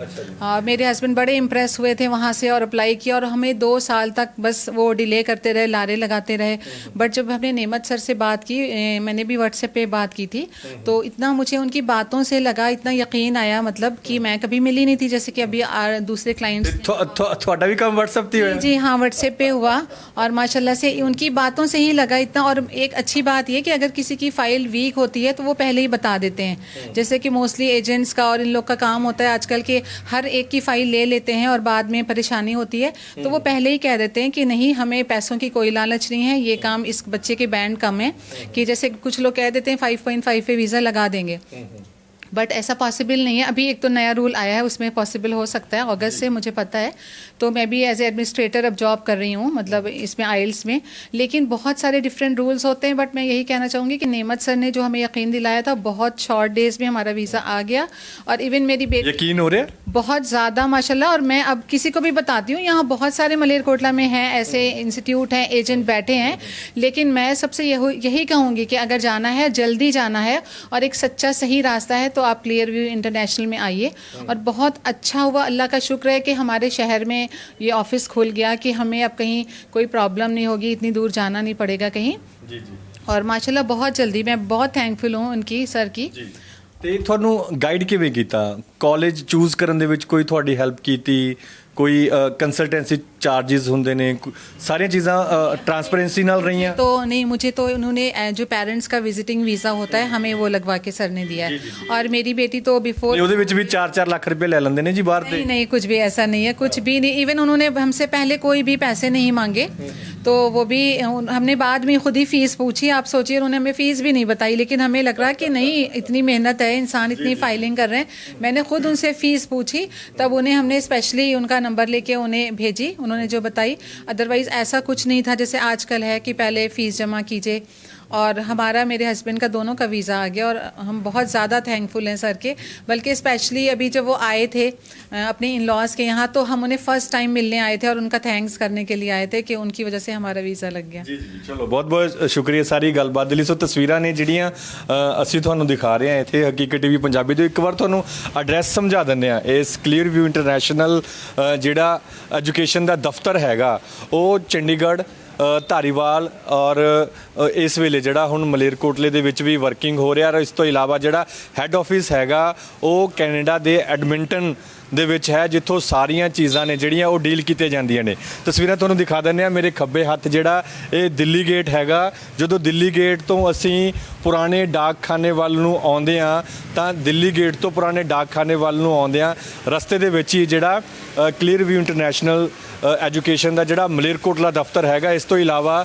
मेरे हस्बैंड बड़े इम्प्रेस हुए थे वहाँ से और अप्लाई किया, और हमें 2 साल तक बस वो डिले करते रहे, लारे लगाते रहे। बट जब हमने नेमत सर से बात की, मैंने भी व्हाट्सएप पे बात की थी, तो इतना मुझे उनकी बातों से लगा, इतना यकीन आया, मतलब कि मैं कभी मिली नहीं थी, जैसे कि अभी दूसरे क्लाइंट्स। ਤੁਹਾਡਾ ਵੀ ਕੰਮ WhatsApp ਤੇ ਹੋਇਆ? जी हाँ, व्हाट्सएप पे हुआ, और माशाल्लाह से उनकी बातों से ही लगा इतना। और एक अच्छी बात ये कि अगर किसी की फ़ाइल वीक होती है तो वो पहले ही बता देते हैं, जैसे कि मोस्टली एजेंट्स का और इन लोग का काम होता है आजकल के, हर एक की फ़ाइल ले लेते हैं और बाद में परेशानी होती है। तो वो पहले ही कह देते हैं कि नहीं, हमें पैसों की कोई लालच नहीं है, ये काम इस बच्चे के बैंड कम है, कि जैसे कुछ लोग कह देते हैं 5.5 पे वीज़ा लगा देंगे, बट ऐसा पॉसिबल नहीं है। अभी एक तो नया रूल आया है, उसमें पॉसिबल हो सकता है अगस्त से, मुझे पता है। तो मैं भी एज ए एडमिनिस्ट्रेटर अब जॉब कर रही हूँ, मतलब इसमें आइल्स में, लेकिन बहुत सारे डिफरेंट रूल्स होते हैं। बट मैं यही कहना चाहूँगी कि नेमत सर ने जो हमें यकीन दिलाया था, बहुत शॉर्ट डेज में हमारा वीज़ा आ गया। और इवन मेरी बेटी, यकीन हो रहा है बहुत ज़्यादा माशाल्लाह। और मैं अब किसी को भी बताती हूँ, यहाँ बहुत सारे मलेरकोटला में हैं ऐसे इंस्टीट्यूट हैं, एजेंट बैठे हैं, लेकिन मैं सबसे यही कहूँगी कि अगर जाना है, जल्दी जाना है और एक सच्चा सही रास्ता है, तो आप क्लियर व्यू इंटरनेशनल में आइए। और बहुत अच्छा हुआ, अल्लाह का शुक्र है कि हमारे शहर में ये ऑफिस खुल गया, कि हमें अब कहीं कोई प्रॉब्लम नहीं होगी, इतनी दूर जाना नहीं पड़ेगा कहीं। जी जी। और माशाल्लाह बहुत जल्दी, मैं बहुत थैंकफुल हूँ उनकी, सर की। ਤੇ ਤੁਹਾਨੂੰ ਗਾਈਡ ਕਿਵੇਂ ਕੀਤਾ? ਕਾਲਜ ਚੂਜ਼ ਕਰਨ ਦੇ ਵਿੱਚ ਕੋਈ ਤੁਹਾਡੀ ਹੈਲਪ ਕੀਤੀ? ਕੋਈ ਕੰਸਲਟੈਂਸੀ ਚਾਰजेस ਹੁੰਦੇ ਨੇ ਸਾਰੀਆਂ ਚੀਜ਼ਾਂ ਟਰਾਂਸਪੇरेंसी ਨਾਲ ਰਹੀਆਂ? तो नहीं, मुझे तो उन्होंने जो पेरेंट्स का विजिटिंग वीज़ा होता है हमें वो लगवा के सर ने दिया है। और मेरी बेटी तो बिफोर ਉਹਦੇ ਵਿੱਚ ਵੀ 4-4 ਲੱਖ ਰੁਪਏ ਲੈ ਲੈਂਦੇ ਨੇ ਜੀ ਬਾਹਰ ਦੇ। नहीं नहीं, कुछ भी ऐसा नहीं है, कुछ भी नहीं। इवन उन्होंने हमसे पहले कोई भी पैसे नहीं मांगे, तो वो भी हमने बाद में खुद ही फ़ीस पूछी। आप सोचिए उन्होंने हमें फ़ीस भी नहीं बताई, लेकिन हमें लग रहा कि नहीं, इतनी मेहनत है, इंसान इतनी फाइलिंग कर रहे हैं। मैंने खुद उनसे फ़ीस पूछी, तब उन्हें हमने स्पेशली उनका नंबर लेके उन्हें भेजी, उन्होंने जो बताई। अदरवाइज़ ऐसा कुछ नहीं था जैसे आजकल है कि पहले फ़ीस जमा कीजिए। और हमारा, मेरे हस्बैंड का, दोनों का वीज़ा आ गया और हम बहुत ज़्यादा थैंकफुल हैं सर के। बल्कि स्पेशली अभी जब वो आए थे अपने इन लॉज के यहाँ, तो हम उन्हें फ़र्स्ट टाइम मिलने आए थे और उनका थैंक्स करने के लिए आए थे कि उनकी वजह से हमारा वीज़ा लग गया। ਜੀ ਜੀ ਚਲੋ ਬਹੁਤ ਬਹੁਤ ਸ਼ੁਕਰੀਆ ਸਾਰੀ ਗੱਲਬਾਤ ਦੇ ਲਈ। ਸੋ ਤਸਵੀਰਾਂ ਨੇ ਜਿਹੜੀਆਂ ਅਸੀਂ ਤੁਹਾਨੂੰ ਦਿਖਾ ਰਹੇ ਹਾਂ ਇੱਥੇ ਹਕੀਕਤ ਟੀਵੀ ਪੰਜਾਬੀ ਤੋਂ। ਇੱਕ ਵਾਰ ਤੁਹਾਨੂੰ ਐਡਰੈਸ ਸਮਝਾ ਦਿੰਦੇ ਆ। ਇਸ ਕਲੀਅਰ ਵਿਊ ਇੰਟਰਨੈਸ਼ਨਲ ਜਿਹੜਾ ਐਜੂਕੇਸ਼ਨ ਦਾ ਦਫ਼ਤਰ ਹੈਗਾ ਉਹ ਚੰਡੀਗੜ੍ਹ, ਧਾਰੀਵਾਲ ਔਰ ਇਸ ਵੇਲੇ ਜਿਹੜਾ ਹੁਣ ਮਲੇਰਕੋਟਲੇ ਦੇ ਵਿੱਚ ਵੀ ਵਰਕਿੰਗ ਹੋ ਰਿਹਾ। ਔਰ ਇਸ ਤੋਂ ਇਲਾਵਾ ਜਿਹੜਾ ਹੈੱਡ ਆਫਿਸ ਹੈਗਾ ਉਹ ਕੈਨੇਡਾ ਦੇ ਐਡਮਿੰਟਨ ਦੇ ਵਿੱਚ ਹੈ, ਜਿੱਥੋਂ ਸਾਰੀਆਂ ਚੀਜ਼ਾਂ ਨੇ ਜਿਹੜੀਆਂ ਉਹ ਡੀਲ ਕੀਤੀਆਂ ਜਾਂਦੀਆਂ ਨੇ। ਤਸਵੀਰਾਂ ਤੁਹਾਨੂੰ ਦਿਖਾ ਦਿੰਦੇ ਆ। ਮੇਰੇ ਖੱਬੇ ਹੱਥ ਜਿਹੜਾ ਇਹ ਦਿੱਲੀ ਗੇਟ ਹੈਗਾ। ਜਦੋਂ ਦਿੱਲੀ ਗੇਟ ਤੋਂ ਅਸੀਂ ਪੁਰਾਣੇ ਡਾਕਖਾਨੇ ਵੱਲ ਨੂੰ ਆਉਂਦੇ ਆ ਤਾਂ ਦਿੱਲੀ ਗੇਟ ਤੋਂ ਪੁਰਾਣੇ ਡਾਕਖਾਨੇ ਵੱਲ ਨੂੰ ਆਉਂਦੇ ਆ ਰਸਤੇ ਦੇ ਵਿੱਚ ਹੀ ਜਿਹੜਾ ਕਲੀਅਰ ਵਿਊ ਇੰਟਰਨੈਸ਼ਨਲ ਐਜੂਕੇਸ਼ਨ ਦਾ ਜਿਹੜਾ ਮਲੇਰਕੋਟਲਾ ਦਫ਼ਤਰ ਹੈਗਾ। ਇਸ ਤੋਂ ਇਲਾਵਾ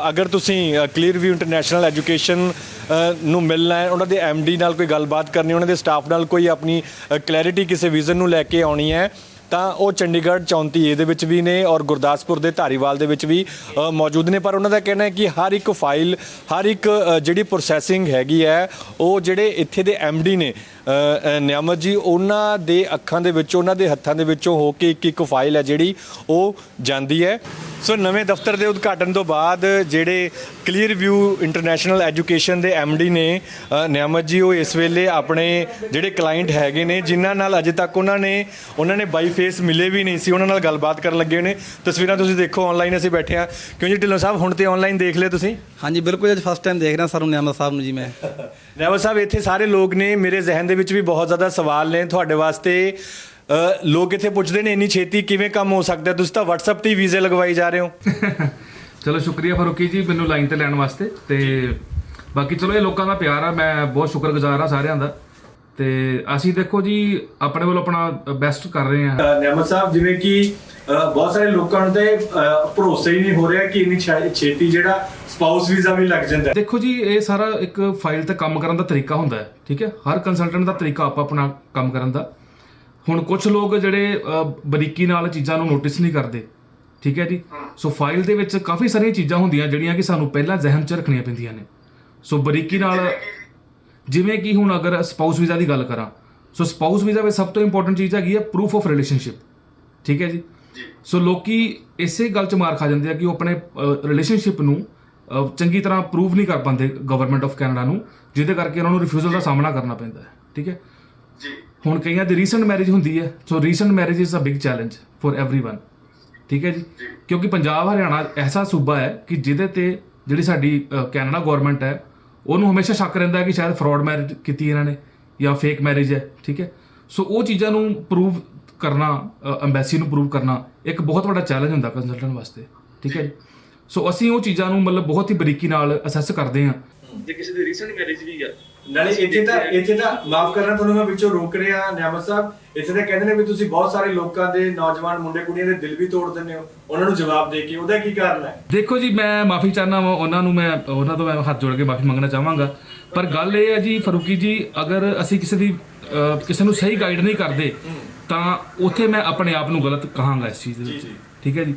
ਅਗਰ ਤੁਸੀਂ ਕਲੀਅਰ ਵਿਊ ਇੰਟਰਨੈਸ਼ਨਲ ਐਜੂਕੇਸ਼ਨ ਨੂੰ ਮਿਲਣਾ ਹੈ, ਉਹਨਾਂ ਦੇ ਐਮਡੀ ਨਾਲ ਕੋਈ ਗੱਲਬਾਤ ਕਰਨੀ, ਉਹਨਾਂ ਦੇ ਸਟਾਫ ਨਾਲ ਕੋਈ ਆਪਣੀ ਕਲੈਰਿਟੀ ਕਿਸੇ ਵਿਜ਼ਨ ਨੂੰ ਲੈ ਕੇ ਆਉਣੀ ਹੈ, ਤਾਂ ਉਹ ਚੰਡੀਗੜ੍ਹ 34A ਦੇ ਵਿੱਚ ਵੀ ਨੇ ਔਰ ਗੁਰਦਾਸਪੁਰ ਦੇ ਧਾਰੀਵਾਲ ਦੇ ਵਿੱਚ ਵੀ ਮੌਜੂਦ ਨੇ। ਪਰ ਉਹਨਾਂ ਦਾ ਕਹਿਣਾ ਹੈ ਕਿ ਹਰ ਇੱਕ ਫਾਈਲ, ਹਰ ਇੱਕ ਜਿਹੜੀ ਪ੍ਰੋਸੈਸਿੰਗ ਹੈਗੀ ਹੈ, ਉਹ ਜਿਹੜੇ ਇੱਥੇ ਦੇ ਐਮਡੀ ਨੇ ਨਿਆਮਤ ਜੀ, ਉਹਨਾਂ ਦੇ ਅੱਖਾਂ ਦੇ ਵਿੱਚੋਂ, ਉਹਨਾਂ ਦੇ ਹੱਥਾਂ ਦੇ ਵਿੱਚੋਂ ਹੋ ਕੇ ਇੱਕ ਫਾਈਲ ਹੈ ਜਿਹੜੀ ਉਹ ਜਾਂਦੀ ਹੈ। ਸੋ ਨਵੇਂ ਦਫ਼ਤਰ ਦੇ ਉਦਘਾਟਨ ਤੋਂ ਬਾਅਦ ਜਿਹੜੇ ਕਲੀਅਰ ਵਿਊ ਇੰਟਰਨੈਸ਼ਨਲ ਐਜੂਕੇਸ਼ਨ ਦੇ ਐਮਡੀ ਨੇ ਨਿਆਮਤ ਜੀ, ਉਹ ਇਸ ਵੇਲੇ ਆਪਣੇ ਜਿਹੜੇ ਕਲਾਇੰਟ ਹੈਗੇ ਨੇ, ਜਿਨ੍ਹਾਂ ਨਾਲ ਅਜੇ ਤੱਕ ਉਹਨਾਂ ਨੇ ਬਾਈ ਫੇਸ ਮਿਲੇ ਵੀ ਨਹੀਂ ਸੀ, ਉਹਨਾਂ ਨਾਲ ਗੱਲਬਾਤ ਕਰਨ ਲੱਗੇ ਨੇ। ਤਸਵੀਰਾਂ ਤੁਸੀਂ ਦੇਖੋ, ਆਨਲਾਈਨ ਅਸੀਂ ਬੈਠੇ ਹਾਂ। ਕਿਉਂ ਜੀ ਢਿੱਲੋਂ ਸਾਹਿਬ, ਹੁਣ ਤੇ ਆਨਲਾਈਨ ਦੇਖ ਲਿਆ ਤੁਸੀਂ? ਹਾਂਜੀ ਬਿਲਕੁਲ, ਅੱਜ ਫਸਟ ਟਾਈਮ ਦੇਖ ਰਿਹਾ ਸਰ ਨਿਆਮਤ ਸਾਹਿਬ ਨੂੰ ਜੀ ਮੈਂ। ਨਿਆਮਤ ਸਾਹਿਬ, ਇੱਥੇ ਸਾਰੇ ਲੋਕ ਨੇ, ਮੇਰੇ ਜ਼ਿਹਨ ਦੇ ਵਿੱਚ ਵੀ ਬਹੁਤ ਜ਼ਿਆਦਾ ਸਵਾਲ ਨੇ ਤੁਹਾਡੇ ਵਾਸਤੇ। ਲੋਕ ਇੱਥੇ ਪੁੱਛਦੇ ਨੇ ਇੰਨੀ ਛੇਤੀ ਕਿਵੇਂ ਕੰਮ ਹੋ ਸਕਦਾ? ਤੁਸੀਂ ਤਾਂ WhatsApp ਤੇ ਹੀ ਵੀਜ਼ੇ ਲਗਵਾਈ ਜਾ ਰਹੇ ਹੋ। ਚਲੋ ਸ਼ੁਕਰੀਆ ਫਾਰੂਕੀ ਜੀ ਮੈਨੂੰ ਲਾਈਨ ਤੇ ਲੈਣ ਵਾਸਤੇ। ਤੇ ਬਾਕੀ ਚਲੋ ਇਹ ਲੋਕਾਂ ਦਾ ਪਿਆਰ ਆ, ਮੈਂ ਬਹੁਤ ਸ਼ੁਕਰਗੁਜ਼ਾਰ ਆ ਸਾਰਿਆਂ ਦਾ। ਤੇ ਅਸੀਂ ਦੇਖੋ ਜੀ ਆਪਣੇ ਵੱਲੋਂ ਆਪਣਾ ਬੈਸਟ ਕਰ ਰਹੇ ਹਾਂ। ਨਿਆਮਤ ਸਾਹਿਬ, ਜਿਵੇਂ ਕਿ ਬਹੁਤ ਸਾਰੇ ਲੋਕਾਂ ਨੂੰ ਤੇ ਭਰੋਸਾ ਹੀ ਨਹੀਂ ਹੋ ਰਿਹਾ ਕਿ ਇੰਨੀ ਛੇਤੀ ਜਿਹੜਾ ਸਪਾਊਸ ਵੀਜ਼ਾ ਵੀ ਲੱਗ ਜਾਂਦਾ। ਦੇਖੋ ਜੀ, ਇਹ ਸਾਰਾ ਇੱਕ ਫਾਈਲ ਤੇ ਕੰਮ ਕਰਨ ਦਾ ਤਰੀਕਾ ਹੁੰਦਾ ਹੈ, ਠੀਕ ਹੈ। ਹਰ ਕੰਸਲਟੈਂਟ ਦਾ ਤਰੀਕਾ ਆਪਣਾ ਕੰਮ ਕਰਨ ਦਾ। ਹੁਣ ਕੁਝ ਲੋਕ ਜਿਹੜੇ ਬਰੀਕੀ ਨਾਲ ਚੀਜ਼ਾਂ ਨੂੰ ਨੋਟਿਸ ਨਹੀਂ ਕਰਦੇ, ਠੀਕ ਹੈ ਜੀ। ਸੋ ਫਾਈਲ ਦੇ ਵਿੱਚ ਕਾਫੀ ਸਾਰੀਆਂ ਚੀਜ਼ਾਂ ਹੁੰਦੀਆਂ ਜਿਹੜੀਆਂ ਕਿ ਸਾਨੂੰ ਪਹਿਲਾਂ ਜ਼ਿਹਨ 'ਚ ਰੱਖਣੀਆਂ ਪੈਂਦੀਆਂ ਨੇ। ਸੋ ਬਰੀਕੀ ਨਾਲ, ਜਿਵੇਂ ਕਿ ਹੁਣ ਅਗਰ ਸਪਾਊਸ ਵੀਜ਼ਾ ਦੀ ਗੱਲ ਕਰਾਂ, ਸੋ ਸਪਾਊਸ ਵੀਜ਼ਾ ਵਿੱਚ ਸਭ ਤੋਂ ਇੰਪੋਰਟੈਂਟ ਚੀਜ਼ ਹੈਗੀ ਹੈ ਪ੍ਰੂਫ ਆਫ ਰਿਲੇਸ਼ਨਸ਼ਿਪ, ਠੀਕ ਹੈ ਜੀ। ਸੋ ਲੋਕੀ ਇਸੇ ਗੱਲ 'ਚ ਮਾਰ ਖਾ ਜਾਂਦੇ ਆ ਕਿ ਉਹ ਆਪਣੇ ਰਿਲੇਸ਼ਨਸ਼ਿਪ ਨੂੰ ਚੰਗੀ ਤਰ੍ਹਾਂ ਪ੍ਰੂਵ ਨਹੀਂ ਕਰ ਪਾਉਂਦੇ ਗਵਰਨਮੈਂਟ ਆਫ ਕੈਨੇਡਾ ਨੂੰ, ਜਿਹਦੇ ਕਰਕੇ ਉਹਨਾਂ ਨੂੰ ਰਿਫਿਊਜ਼ਲ ਦਾ ਸਾਹਮਣਾ ਕਰਨਾ ਪੈਂਦਾ ਹੈ, ਠੀਕ ਹੈ। ਹੁਣ ਕਈਆਂ ਦੀ ਰੀਸੈਂਟ ਮੈਰਿਜ ਹੁੰਦੀ ਹੈ, so recent marriage is a big challenge for everyone, ਠੀਕ ਹੈ ਜੀ। ਕਿਉਂਕਿ ਪੰਜਾਬ ਹਰਿਆਣਾ ਐਸਾ ਸੂਬਾ ਹੈ ਕਿ ਜਿਹਦੇ ਤੇ ਜਿਹੜੀ ਸਾਡੀ ਕੈਨੇਡਾ ਗਵਰਨਮੈਂਟ ਹੈ ਉਹਨੂੰ ਹਮੇਸ਼ਾ ਸ਼ੱਕ ਰਹਿੰਦਾ ਹੈ ਕਿ ਸ਼ਾਇਦ ਫਰਾਡ ਮੈਰਿਜ ਕੀਤੀ ਇਹਨਾਂ ਨੇ ਜਾਂ ਫੇਕ ਮੈਰਿਜ ਹੈ, ਠੀਕ ਹੈ। ਸੋ ਉਹ ਚੀਜ਼ਾਂ ਨੂੰ ਪ੍ਰੂਵ ਕਰਨਾ, ਐਮਬੈਸੀ ਨੂੰ ਪ੍ਰੂਵ ਕਰਨਾ ਇੱਕ ਬਹੁਤ ਵੱਡਾ ਚੈਲੰਜ ਹੁੰਦਾ ਕੰਸਲਟੈਂਟ ਵਾਸਤੇ, ਠੀਕ ਹੈ ਜੀ। ਸੋ ਅਸੀਂ ਉਹ ਚੀਜ਼ਾਂ ਨੂੰ ਮਤਲਬ ਬਹੁਤ ਹੀ ਬਰੀਕੀ ਨਾਲ ਅਸੈਸ ਕਰਦੇ ਹਾਂ। ਜੇ ਕਿਸੇ ਦੀ ਰੀਸੈਂਟ ਮੈਰਿਜ ਵੀ ਆ, ਨਾਲੇ ਇੱਥੇ ਤਾਂ ਮਾਫ ਕਰਨਾ ਤੁਹਾਨੂੰ ਮੈਂ ਵਿੱਚੋਂ ਰੋਕ ਰਿਹਾ ਨਿਆਮਤ ਸਾਹਿਬ, ਇੱਥੇ ਤਾਂ ਕਹਿੰਦੇ ਨੇ ਵੀ ਤੁਸੀਂ ਬਹੁਤ ਸਾਰੇ ਲੋਕਾਂ ਦੇ, ਨੌਜਵਾਨ ਮੁੰਡੇ ਕੁੜੀਆਂ ਦੇ ਦਿਲ ਵੀ ਤੋੜ ਦਿੰਦੇ ਹੋ ਉਹਨਾਂ ਨੂੰ ਜਵਾਬ ਦੇ ਕੇ। ਉਹਦਾ ਕੀ ਕਾਰਨ ਹੈ? ਦੇਖੋ ਜੀ, ਮੈਂ ਮਾਫੀ ਚਾਹਨਾ ਵਾ ਉਹਨਾਂ ਤੋਂ ਮੈਂ ਹੱਥ ਜੋੜ ਕੇ ਮਾਫੀ ਮੰਗਣਾ ਚਾਹਾਂਗਾ। ਪਰ ਗੱਲ ਇਹ ਹੈ ਜੀ ਫਾਰੂਕੀ ਜੀ, ਅਗਰ ਅਸੀਂ ਕਿਸੇ ਨੂੰ ਸਹੀ ਗਾਈਡ ਨਹੀਂ ਕਰਦੇ ਤਾਂ ਉੱਥੇ ਮੈਂ ਆਪਣੇ ਆਪ ਨੂੰ ਗਲਤ ਕਹਾਂਗਾ ਇਸ ਚੀਜ਼ ਦੇ ਵਿੱਚ, ਠੀਕ ਹੈ ਜੀ।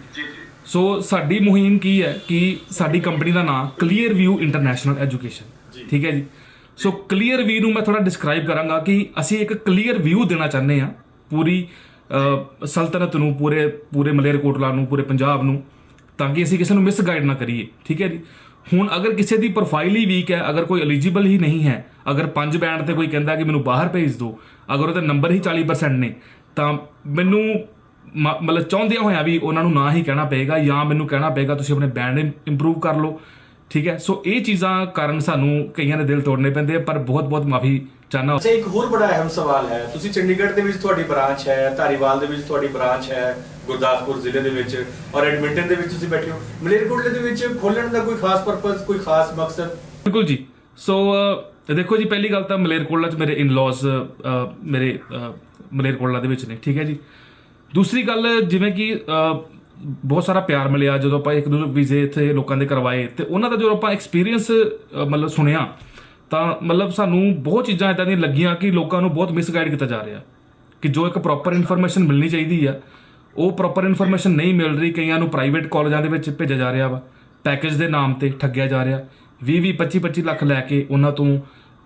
ਸੋ ਸਾਡੀ ਮੁਹਿੰਮ ਕੀ ਹੈ ਕਿ ਸਾਡੀ ਕੰਪਨੀ ਦਾ ਨਾਮ ਕਲੀਅਰ ਵਿਊ ਇੰਟਰਨੈਸ਼ਨਲ ਐਜੂਕੇਸ਼ਨ, ਠੀਕ ਹੈ ਜੀ। ਸੋ ਕਲੀਅਰ ਵਿਊ ਨੂੰ ਮੈਂ ਥੋੜਾ ਡਿਸਕ੍ਰਾਈਬ ਕਰਾਂਗਾ ਕਿ ਅਸੀਂ ਇੱਕ ਕਲੀਅਰ ਵਿਊ ਦੇਣਾ ਚਾਹੁੰਦੇ ਹਾਂ ਪੂਰੀ ਸਲਤਨਤ ਨੂੰ, ਪੂਰੇ ਮਲੇਰਕੋਟਲਾ ਨੂੰ, ਪੂਰੇ ਪੰਜਾਬ ਨੂੰ, ਤਾਂ ਕਿ ਅਸੀਂ ਕਿਸੇ ਨੂੰ ਮਿਸਗਾਈਡ ਨਾ ਕਰੀਏ, ਠੀਕ ਹੈ ਜੀ। ਹੁਣ ਅਗਰ ਕਿਸੇ ਦੀ ਪ੍ਰੋਫਾਈਲ ਹੀ ਵੀਕ ਹੈ, ਅਗਰ ਕੋਈ ਐਲੀਜੀਬਲ ਹੀ ਨਹੀਂ ਹੈ, ਅਗਰ 5 ਬੈਂਡ ਤੇ ਕੋਈ ਕਹਿੰਦਾ ਕਿ ਮੈਨੂੰ ਬਾਹਰ ਭੇਜ ਦਿਓ, ਅਗਰ ਉਹਦੇ ਨੰਬਰ ਹੀ 40% ਨੇ, ਤਾਂ ਮੈਨੂੰ ਮਤਲਬ ਚਾਹੁੰਦਿਆਂ ਹੋਇਆਂ ਵੀ ਉਹਨਾਂ ਨੂੰ ਨਾ ਹੀ ਕਹਿਣਾ ਪਏਗਾ, ਜਾਂ ਮੈਨੂੰ ਕਹਿਣਾ ਪਏਗਾ ਤੁਸੀਂ ਆਪਣੇ ਬੈਂਡ ਇੰਪਰੂਵ ਕਰ ਲਓ, ਠੀਕ ਹੈ। ਸੋ ਇਹ ਚੀਜ਼ਾਂ ਕਾਰਨ ਸਾਨੂੰ ਕਈਆਂ ਦੇ ਦਿਲ ਤੋੜਨੇ ਪੈਂਦੇ ਆ, ਪਰ ਬਹੁਤ ਬਹੁਤ ਮਾਫੀ ਚਾਹਨਾ। ਅੱਛਾ, ਇੱਕ ਹੋਰ ਬੜਾ ਅਹਿਮ ਸਵਾਲ ਹੈ, ਤੁਸੀਂ ਚੰਡੀਗੜ੍ਹ ਦੇ ਵਿੱਚ ਤੁਹਾਡੀ ਬ੍ਰਾਂਚ ਹੈ, ਧਾਰੀਵਾਲ ਦੇ ਵਿੱਚ ਤੁਹਾਡੀ ਬ੍ਰਾਂਚ ਹੈ, ਗੁਰਦਾਸਪੁਰ ਜ਼ਿਲ੍ਹੇ ਦੇ ਵਿੱਚ, ਔਰ ਐਡਮਿੰਟਨ ਦੇ ਵਿੱਚ ਤੁਸੀਂ ਬੈਠੇ ਹੋ। ਮਲੇਰਕੋਟਲੇ ਦੇ ਵਿੱਚ ਖੋਲਣ ਦਾ ਕੋਈ ਖਾਸ ਪਰਪਸ, ਕੋਈ ਖਾਸ ਮਕਸਦ? ਬਿਲਕੁਲ ਜੀ। ਸੋ ਦੇਖੋ ਜੀ, ਪਹਿਲੀ ਗੱਲ ਤਾਂ ਮਲੇਰਕੋਟਲਾ 'ਚ ਮੇਰੇ ਇਨ-ਲॉज ਮੇਰੇ ਮਲੇਰਕੋਟਲਾ ਦੇ ਵਿੱਚ ਨੇ, ਠੀਕ ਹੈ ਜੀ। ਦੂਸਰੀ ਗੱਲ, ਜਿਵੇਂ ਕਿ ਬਹੁਤ ਸਾਰਾ ਪਿਆਰ ਮਿਲਿਆ ਜਦੋਂ ਆਪਾਂ ਇੱਕ ਦੂਜੇ ਵੀਜ਼ੇ ਇੱਥੇ ਲੋਕਾਂ ਦੇ ਕਰਵਾਏ, ਤੇ ਉਹਨਾਂ ਦਾ ਜਦੋਂ ਆਪਾਂ ਐਕਸਪੀਰੀਅੰਸ ਮਤਲਬ ਸੁਣਿਆ, ਤਾਂ ਮਤਲਬ ਸਾਨੂੰ ਬਹੁਤ ਚੀਜ਼ਾਂ ਇੱਦਾਂ ਦੀਆਂ ਲੱਗੀਆਂ ਕਿ ਲੋਕਾਂ ਨੂੰ ਬਹੁਤ ਮਿਸਗਾਈਡ ਕੀਤਾ ਜਾ ਰਿਹਾ, ਕਿ ਜੋ ਇੱਕ ਪ੍ਰੋਪਰ ਇਨਫੋਰਮੇਸ਼ਨ ਮਿਲਣੀ ਚਾਹੀਦੀ ਆ ਉਹ ਪ੍ਰੋਪਰ ਇਨਫੋਰਮੇਸ਼ਨ ਨਹੀਂ ਮਿਲ ਰਹੀ। ਕਈਆਂ ਨੂੰ ਪ੍ਰਾਈਵੇਟ ਕਾਲਜਾਂ ਦੇ ਵਿੱਚ ਭੇਜਿਆ ਜਾ ਰਿਹਾ ਵਾ, ਪੈਕੇਜ ਦੇ ਨਾਮ ਤੇ ਠੱਗਿਆ ਜਾ ਰਿਹਾ, 20-20 25-25 ਲੱਖ ਲੈ ਕੇ ਉਹਨਾਂ ਤੋਂ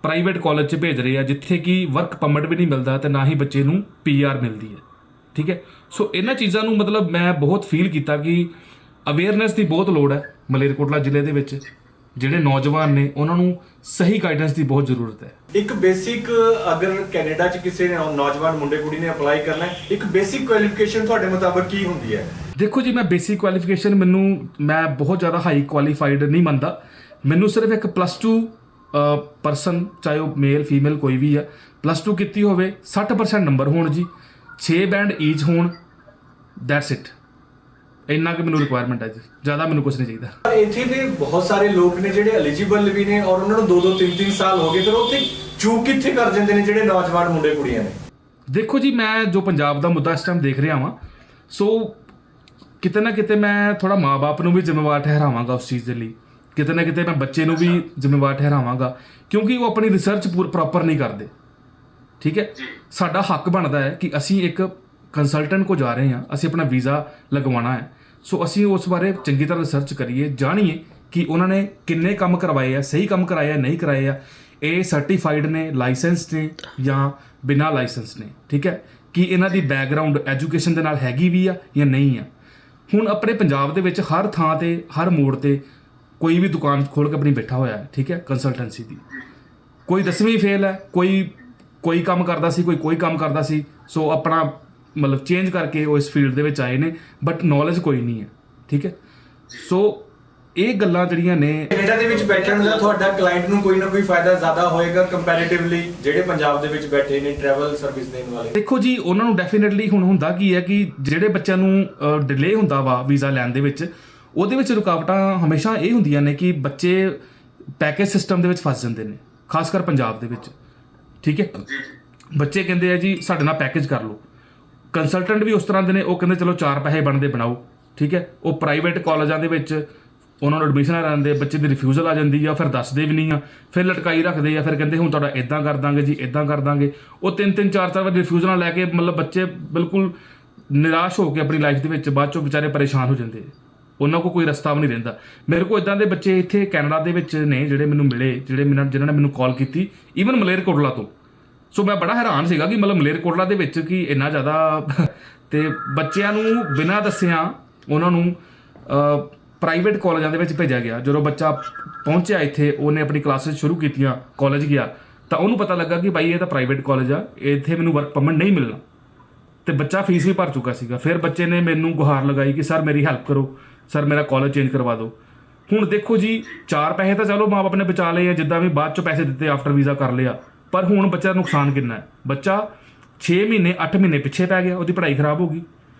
ਪ੍ਰਾਈਵੇਟ ਕਾਲਜ 'ਚ ਭੇਜ ਰਹੇ ਆ, ਜਿੱਥੇ ਕਿ ਵਰਕ ਪਰਮਿਟ ਵੀ ਨਹੀਂ ਮਿਲਦਾ ਤੇ ਨਾ ਹੀ ਬੱਚੇ ਨੂੰ PR ਮਿਲਦੀ ਹੈ, ਠੀਕ ਹੈ। ਸੋ ਇਹਨਾਂ ਚੀਜ਼ਾਂ ਨੂੰ ਮਤਲਬ ਮੈਂ ਬਹੁਤ ਫੀਲ ਕੀਤਾ ਕਿ ਅਵੇਅਰਨੈਸ ਦੀ ਬਹੁਤ ਲੋੜ ਹੈ ਮਲੇਰਕੋਟਲਾ ਜ਼ਿਲ੍ਹੇ ਦੇ ਵਿੱਚ। ਜਿਹੜੇ ਨੌਜਵਾਨ ਨੇ ਉਹਨਾਂ ਨੂੰ ਸਹੀ ਗਾਈਡੈਂਸ ਦੀ ਬਹੁਤ ਜ਼ਰੂਰਤ ਹੈ। ਇੱਕ ਬੇਸਿਕ, ਅਗਰ ਕੈਨੇਡਾ 'ਚ ਕਿਸੇ ਨੌਜਵਾਨ ਮੁੰਡੇ ਕੁੜੀ ਨੇ ਅਪਲਾਈ ਕਰਨਾ ਹੈ, ਇੱਕ ਬੇਸਿਕ ਕੁਆਲੀਫਿਕੇਸ਼ਨ ਤੁਹਾਡੇ ਮੁਤਾਬਕ ਕੀ ਹੁੰਦੀ ਹੈ? ਦੇਖੋ ਜੀ, ਮੈਂ ਬੇਸਿਕ ਕੁਆਲੀਫਿਕੇਸ਼ਨ ਮੈਂ ਬਹੁਤ ਜ਼ਿਆਦਾ ਹਾਈ ਕੁਆਲੀਫਾਈਡ ਨਹੀਂ ਮੰਨਦਾ। ਮੈਨੂੰ ਸਿਰਫ ਇੱਕ +2 ਪਰਸਨ, ਚਾਹੇ ਉਹ ਮੇਲ ਫੀਮੇਲ ਕੋਈ ਵੀ ਆ, +2 ਕੀਤੀ ਹੋਵੇ, 60% ਨੰਬਰ ਹੋਣ ਜੀ, 6 ਬੈਂਡ ਈਚ ਹੋਣ, ਦੈਟਸ ਇਟ। ਇੰਨਾ ਕਿ ਮੈਨੂੰ ਰਿਕੁਆਇਰਮੈਂਟ ਹੈ ਜੀ, ਜ਼ਿਆਦਾ ਮੈਨੂੰ ਕੁਝ ਨਹੀਂ ਚਾਹੀਦਾ। ਇੱਥੇ ਦੇ ਬਹੁਤ ਸਾਰੇ ਲੋਕ ਨੇ ਜਿਹੜੇ ਐਲੀਜੀਬਲ ਵੀ ਨੇ, ਔਰ ਉਹਨਾਂ ਨੂੰ 2-2 3-3 ਸਾਲ ਹੋ ਗਏ, ਫਿਰ ਉੱਥੇ ਚੂਕ ਕਿੱਥੇ ਕਰ ਜਾਂਦੇ ਨੇ ਜਿਹੜੇ ਨੌਜਵਾਨ ਮੁੰਡੇ ਕੁੜੀਆਂ ਨੇ? ਦੇਖੋ ਜੀ, ਮੈਂ ਜੋ ਪੰਜਾਬ ਦਾ ਮੁੱਦਾ ਇਸ ਟਾਈਮ ਦੇਖ ਰਿਹਾ ਵਾਂ, ਸੋ ਕਿਤੇ ਨਾ ਕਿਤੇ ਮੈਂ ਥੋੜਾ ਮਾਂ-ਬਾਪ ਨੂੰ ਵੀ ਜ਼ਿੰਮੇਵਾਰ ਠਹਿਰਾਵਾਂਗਾ ਉਸ ਚੀਜ਼ ਦੇ ਲਈ, ਕਿਤੇ ਨਾ ਕਿਤੇ ਮੈਂ ਬੱਚੇ ਨੂੰ ਵੀ ਜ਼ਿੰਮੇਵਾਰ ਠਹਿਰਾਵਾਂਗਾ, ਕਿਉਂਕਿ ਉਹ ਆਪਣੀ ਰਿਸਰਚ ਪ੍ਰੋਪਰ ਨਹੀਂ ਕਰਦੇ, ਠੀਕ ਹੈ। ਸਾਡਾ ਹੱਕ ਬਣਦਾ ਹੈ ਕਿ ਅਸੀਂ ਇੱਕ ਕੰਸਲਟੈਂਟ ਕੋ ਜਾ ਰਹੇ ਹਾਂ, ਅਸੀਂ ਆਪਣਾ ਵੀਜ਼ਾ ਲਗਵਾਉਣਾ ਹੈ, ਸੋ ਅਸੀਂ ਉਸ ਬਾਰੇ ਚੰਗੀ ਤਰ੍ਹਾਂ ਰਿਸਰਚ ਕਰੀਏ, ਜਾਣੀਏ ਕਿ ਉਹਨਾਂ ਨੇ ਕਿੰਨੇ ਕੰਮ ਕਰਵਾਏ ਆ, ਸਹੀ ਕੰਮ ਕਰਾਏ ਆ, ਨਹੀਂ ਕਰਾਏ ਆ, ਇਹ ਸਰਟੀਫਾਈਡ ਨੇ, ਲਾਇਸੈਂਸ ਨੇ ਜਾਂ ਬਿਨਾਂ ਲਾਇਸੈਂਸ ਨੇ, ਠੀਕ ਹੈ, ਕਿ ਇਹਨਾਂ ਦੀ ਬੈਕਗ੍ਰਾਉਂਡ ਐਜੂਕੇਸ਼ਨ ਦੇ ਨਾਲ ਹੈਗੀ ਵੀ ਆ ਜਾਂ ਨਹੀਂ ਆ। ਹੁਣ ਆਪਣੇ ਪੰਜਾਬ ਦੇ ਵਿੱਚ ਹਰ ਥਾਂ ਤੇ, ਹਰ ਮੋੜ ਤੇ ਕੋਈ ਵੀ ਦੁਕਾਨ ਖੋਲ੍ਹ ਕੇ ਆਪਣੀ ਬੈਠਾ ਹੋਇਆ ਹੈ, ਠੀਕ ਹੈ, ਕੰਸਲਟੈਂਸੀ ਦੀ। ਕੋਈ 10ਵੀਂ ਫੇਲ ਹੈ, ਕੋਈ ਕੰਮ ਕਰਦਾ ਸੀ, ਕੋਈ ਕੰਮ ਕਰਦਾ ਸੀ, ਸੋ ਆਪਣਾ ਮਤਲਬ ਚੇਂਜ ਕਰਕੇ ਉਹ ਇਸ ਫੀਲਡ ਦੇ ਵਿੱਚ ਆਏ ਨੇ, ਬਟ ਨੌਲੇਜ ਕੋਈ ਨਹੀਂ ਹੈ, ਠੀਕ ਹੈ। ਸੋ ਇਹ ਗੱਲਾਂ ਜਿਹੜੀਆਂ ਨੇ, ਕੈਨੇਡਾ ਦੇ ਵਿੱਚ ਬੈਠਣ ਦਾ ਤੁਹਾਡਾ ਕਲਾਇੰਟ ਨੂੰ ਕੋਈ ਨਾ ਕੋਈ ਫਾਇਦਾ ਜ਼ਿਆਦਾ ਹੋਏਗਾ ਕੰਪੈਰੀਟਿਵਲੀ ਜਿਹੜੇ ਪੰਜਾਬ ਦੇ ਵਿੱਚ ਬੈਠੇ ਨੇ ਟਰੈਵਲ ਸਰਵਿਸ ਦੇਣ ਵਾਲੇ? ਦੇਖੋ ਜੀ, ਉਹਨਾਂ ਨੂੰ ਡੈਫੀਨਿਟਲੀ ਹੁਣ ਹੁੰਦਾ ਕੀ ਹੈ ਕਿ ਜਿਹੜੇ ਬੱਚਿਆਂ ਨੂੰ ਡਿਲੇ ਹੁੰਦਾ ਵਾ ਵੀਜ਼ਾ ਲੈਣ ਦੇ ਵਿੱਚ, ਉਹਦੇ ਵਿੱਚ ਰੁਕਾਵਟਾਂ ਹਮੇਸ਼ਾ ਇਹ ਹੁੰਦੀਆਂ ਨੇ ਕਿ ਬੱਚੇ ਪੈਕੇਜ ਸਿਸਟਮ ਦੇ ਵਿੱਚ ਫਸ ਜਾਂਦੇ ਨੇ, ਖਾਸ ਕਰ ਪੰਜਾਬ ਦੇ ਵਿੱਚ, ਠੀਕ ਹੈ। ਬੱਚੇ ਕਹਿੰਦੇ ਆ ਜੀ ਸਾਡੇ ਨਾਲ ਪੈਕੇਜ ਕਰ ਲਓ, ਕੰਸਲਟੈਂਟ ਵੀ ਉਸ ਤਰ੍ਹਾਂ ਦੇ ਨੇ, ਉਹ ਕਹਿੰਦੇ ਚਲੋ 4 ਪੈਸੇ ਬਣਦੇ ਬਣਾਓ, ਠੀਕ ਹੈ। ਉਹ ਪ੍ਰਾਈਵੇਟ ਕਾਲਜਾਂ ਦੇ ਵਿੱਚ ਉਹਨਾਂ ਨੂੰ ਐਡਮਿਸ਼ਨਾਂ ਲੈਂਦੇ, ਬੱਚੇ ਦੀ ਰਿਫਿਊਜ਼ਲ ਆ ਜਾਂਦੀ ਆ, ਫਿਰ ਦੱਸਦੇ ਵੀ ਨਹੀਂ ਆ, ਫਿਰ ਲਟਕਾਈ ਰੱਖਦੇ ਆ, ਫਿਰ ਕਹਿੰਦੇ ਹੁਣ ਤੁਹਾਡਾ ਇਦਾਂ ਕਰ ਦਾਂਗੇ ਜੀ, ਇਦਾਂ ਕਰ ਦਾਂਗੇ। ਉਹ 3-3 4-4 ਵਾਰ ਰਿਫਿਊਜ਼ਲਾਂ ਲੈ ਕੇ ਮਤਲਬ ਬੱਚੇ ਬਿਲਕੁਲ ਨਿਰਾਸ਼ ਹੋ ਕੇ ਆਪਣੀ ਲਾਈਫ ਦੇ ਵਿੱਚ ਬਾਅਦ ਚੋਂ ਵਿਚਾਰੇ ਪਰੇਸ਼ਾਨ ਹੋ ਜਾਂਦੇ, ਉਹਨਾਂ ਕੋਲ ਕੋਈ ਰਸਤਾ ਵੀ ਨਹੀਂ ਰਹਿੰਦਾ। ਮੇਰੇ ਕੋਲ ਇਦਾਂ ਦੇ ਬੱਚੇ ਇੱਥੇ ਕੈਨੇਡਾ ਦੇ ਵਿੱਚ ਨੇ ਜਿਹੜੇ ਮੈਨੂੰ ਮਿਲੇ, ਜਿਨ੍ਹਾਂ ਨੇ ਮੈਨੂੰ ਕਾਲ ਕੀਤੀ, ਈਵਨ ਮਲੇਰਕੋਟਲਾ ਤੋਂ। ਸੋ ਮੈਂ ਬੜਾ ਹੈਰਾਨ ਸੀਗਾ ਕਿ ਮਤਲਬ ਮਲੇਰਕੋਟਲਾ ਦੇ ਵਿੱਚ ਕਿ ਇੰਨਾ ਜ਼ਿਆਦਾ, ਤੇ ਬੱਚਿਆਂ ਨੂੰ ਬਿਨਾਂ ਦੱਸਿਆਂ ਉਹਨਾਂ ਨੂੰ ਪ੍ਰਾਈਵੇਟ ਕਾਲਜਾਂ ਦੇ ਵਿੱਚ ਭੇਜਿਆ ਗਿਆ। ਜਦੋਂ ਬੱਚਾ ਪਹੁੰਚਿਆ ਇੱਥੇ, ਉਹਨੇ ਆਪਣੀ ਕਲਾਸਿਸ ਸ਼ੁਰੂ ਕੀਤੀਆਂ, ਕਾਲਜ ਗਿਆ, ਤਾਂ ਉਹਨੂੰ ਪਤਾ ਲੱਗਾ ਕਿ ਭਾਈ ਇਹ ਤਾਂ ਪ੍ਰਾਈਵੇਟ ਕਾਲਜ ਆ, ਇੱਥੇ ਮੈਨੂੰ ਵਰਕ ਪਰਮਿਟ ਨਹੀਂ ਮਿਲਣਾ, ਤੇ ਬੱਚਾ ਫੀਸ ਵੀ ਭਰ ਚੁੱਕਾ ਸੀਗਾ। ਫਿਰ ਬੱਚੇ ਨੇ ਮੈਨੂੰ ਗੁਹਾਰ ਲਗਾਈ ਕਿ ਸਰ ਮੇਰੀ ਹੈਲਪ ਕਰੋ, ਸਰ ਮੇਰਾ ਕਾਲਜ ਚੇਂਜ ਕਰਵਾ ਦਿਓ। ਹੁਣ ਦੇਖੋ ਜੀ, 4 ਪੈਸੇ ਤਾਂ ਚਲੋ ਮਾਂ ਬਾਪ ਨੇ ਬਚਾ ਲਏ ਆ, ਜਿੱਦਾਂ ਵੀ ਬਾਅਦ ਚੋਂ ਪੈਸੇ ਦਿੱਤੇ ਆਫਟਰ ਵੀਜ਼ਾ ਕਰ ਲਿਆ, ਪਰ ਹੁਣ ਬੱਚੇ ਦਾ ਨੁਕਸਾਨ ਕਿੰਨਾ ਹੈ? ਬੱਚਾ 6 ਮਹੀਨੇ 8 ਮਹੀਨੇ ਪਿੱਛੇ ਪੈ ਗਿਆ, ਉਹਦੀ ਪੜ੍ਹਾਈ ਖਰਾਬ ਹੋ ਗਈ।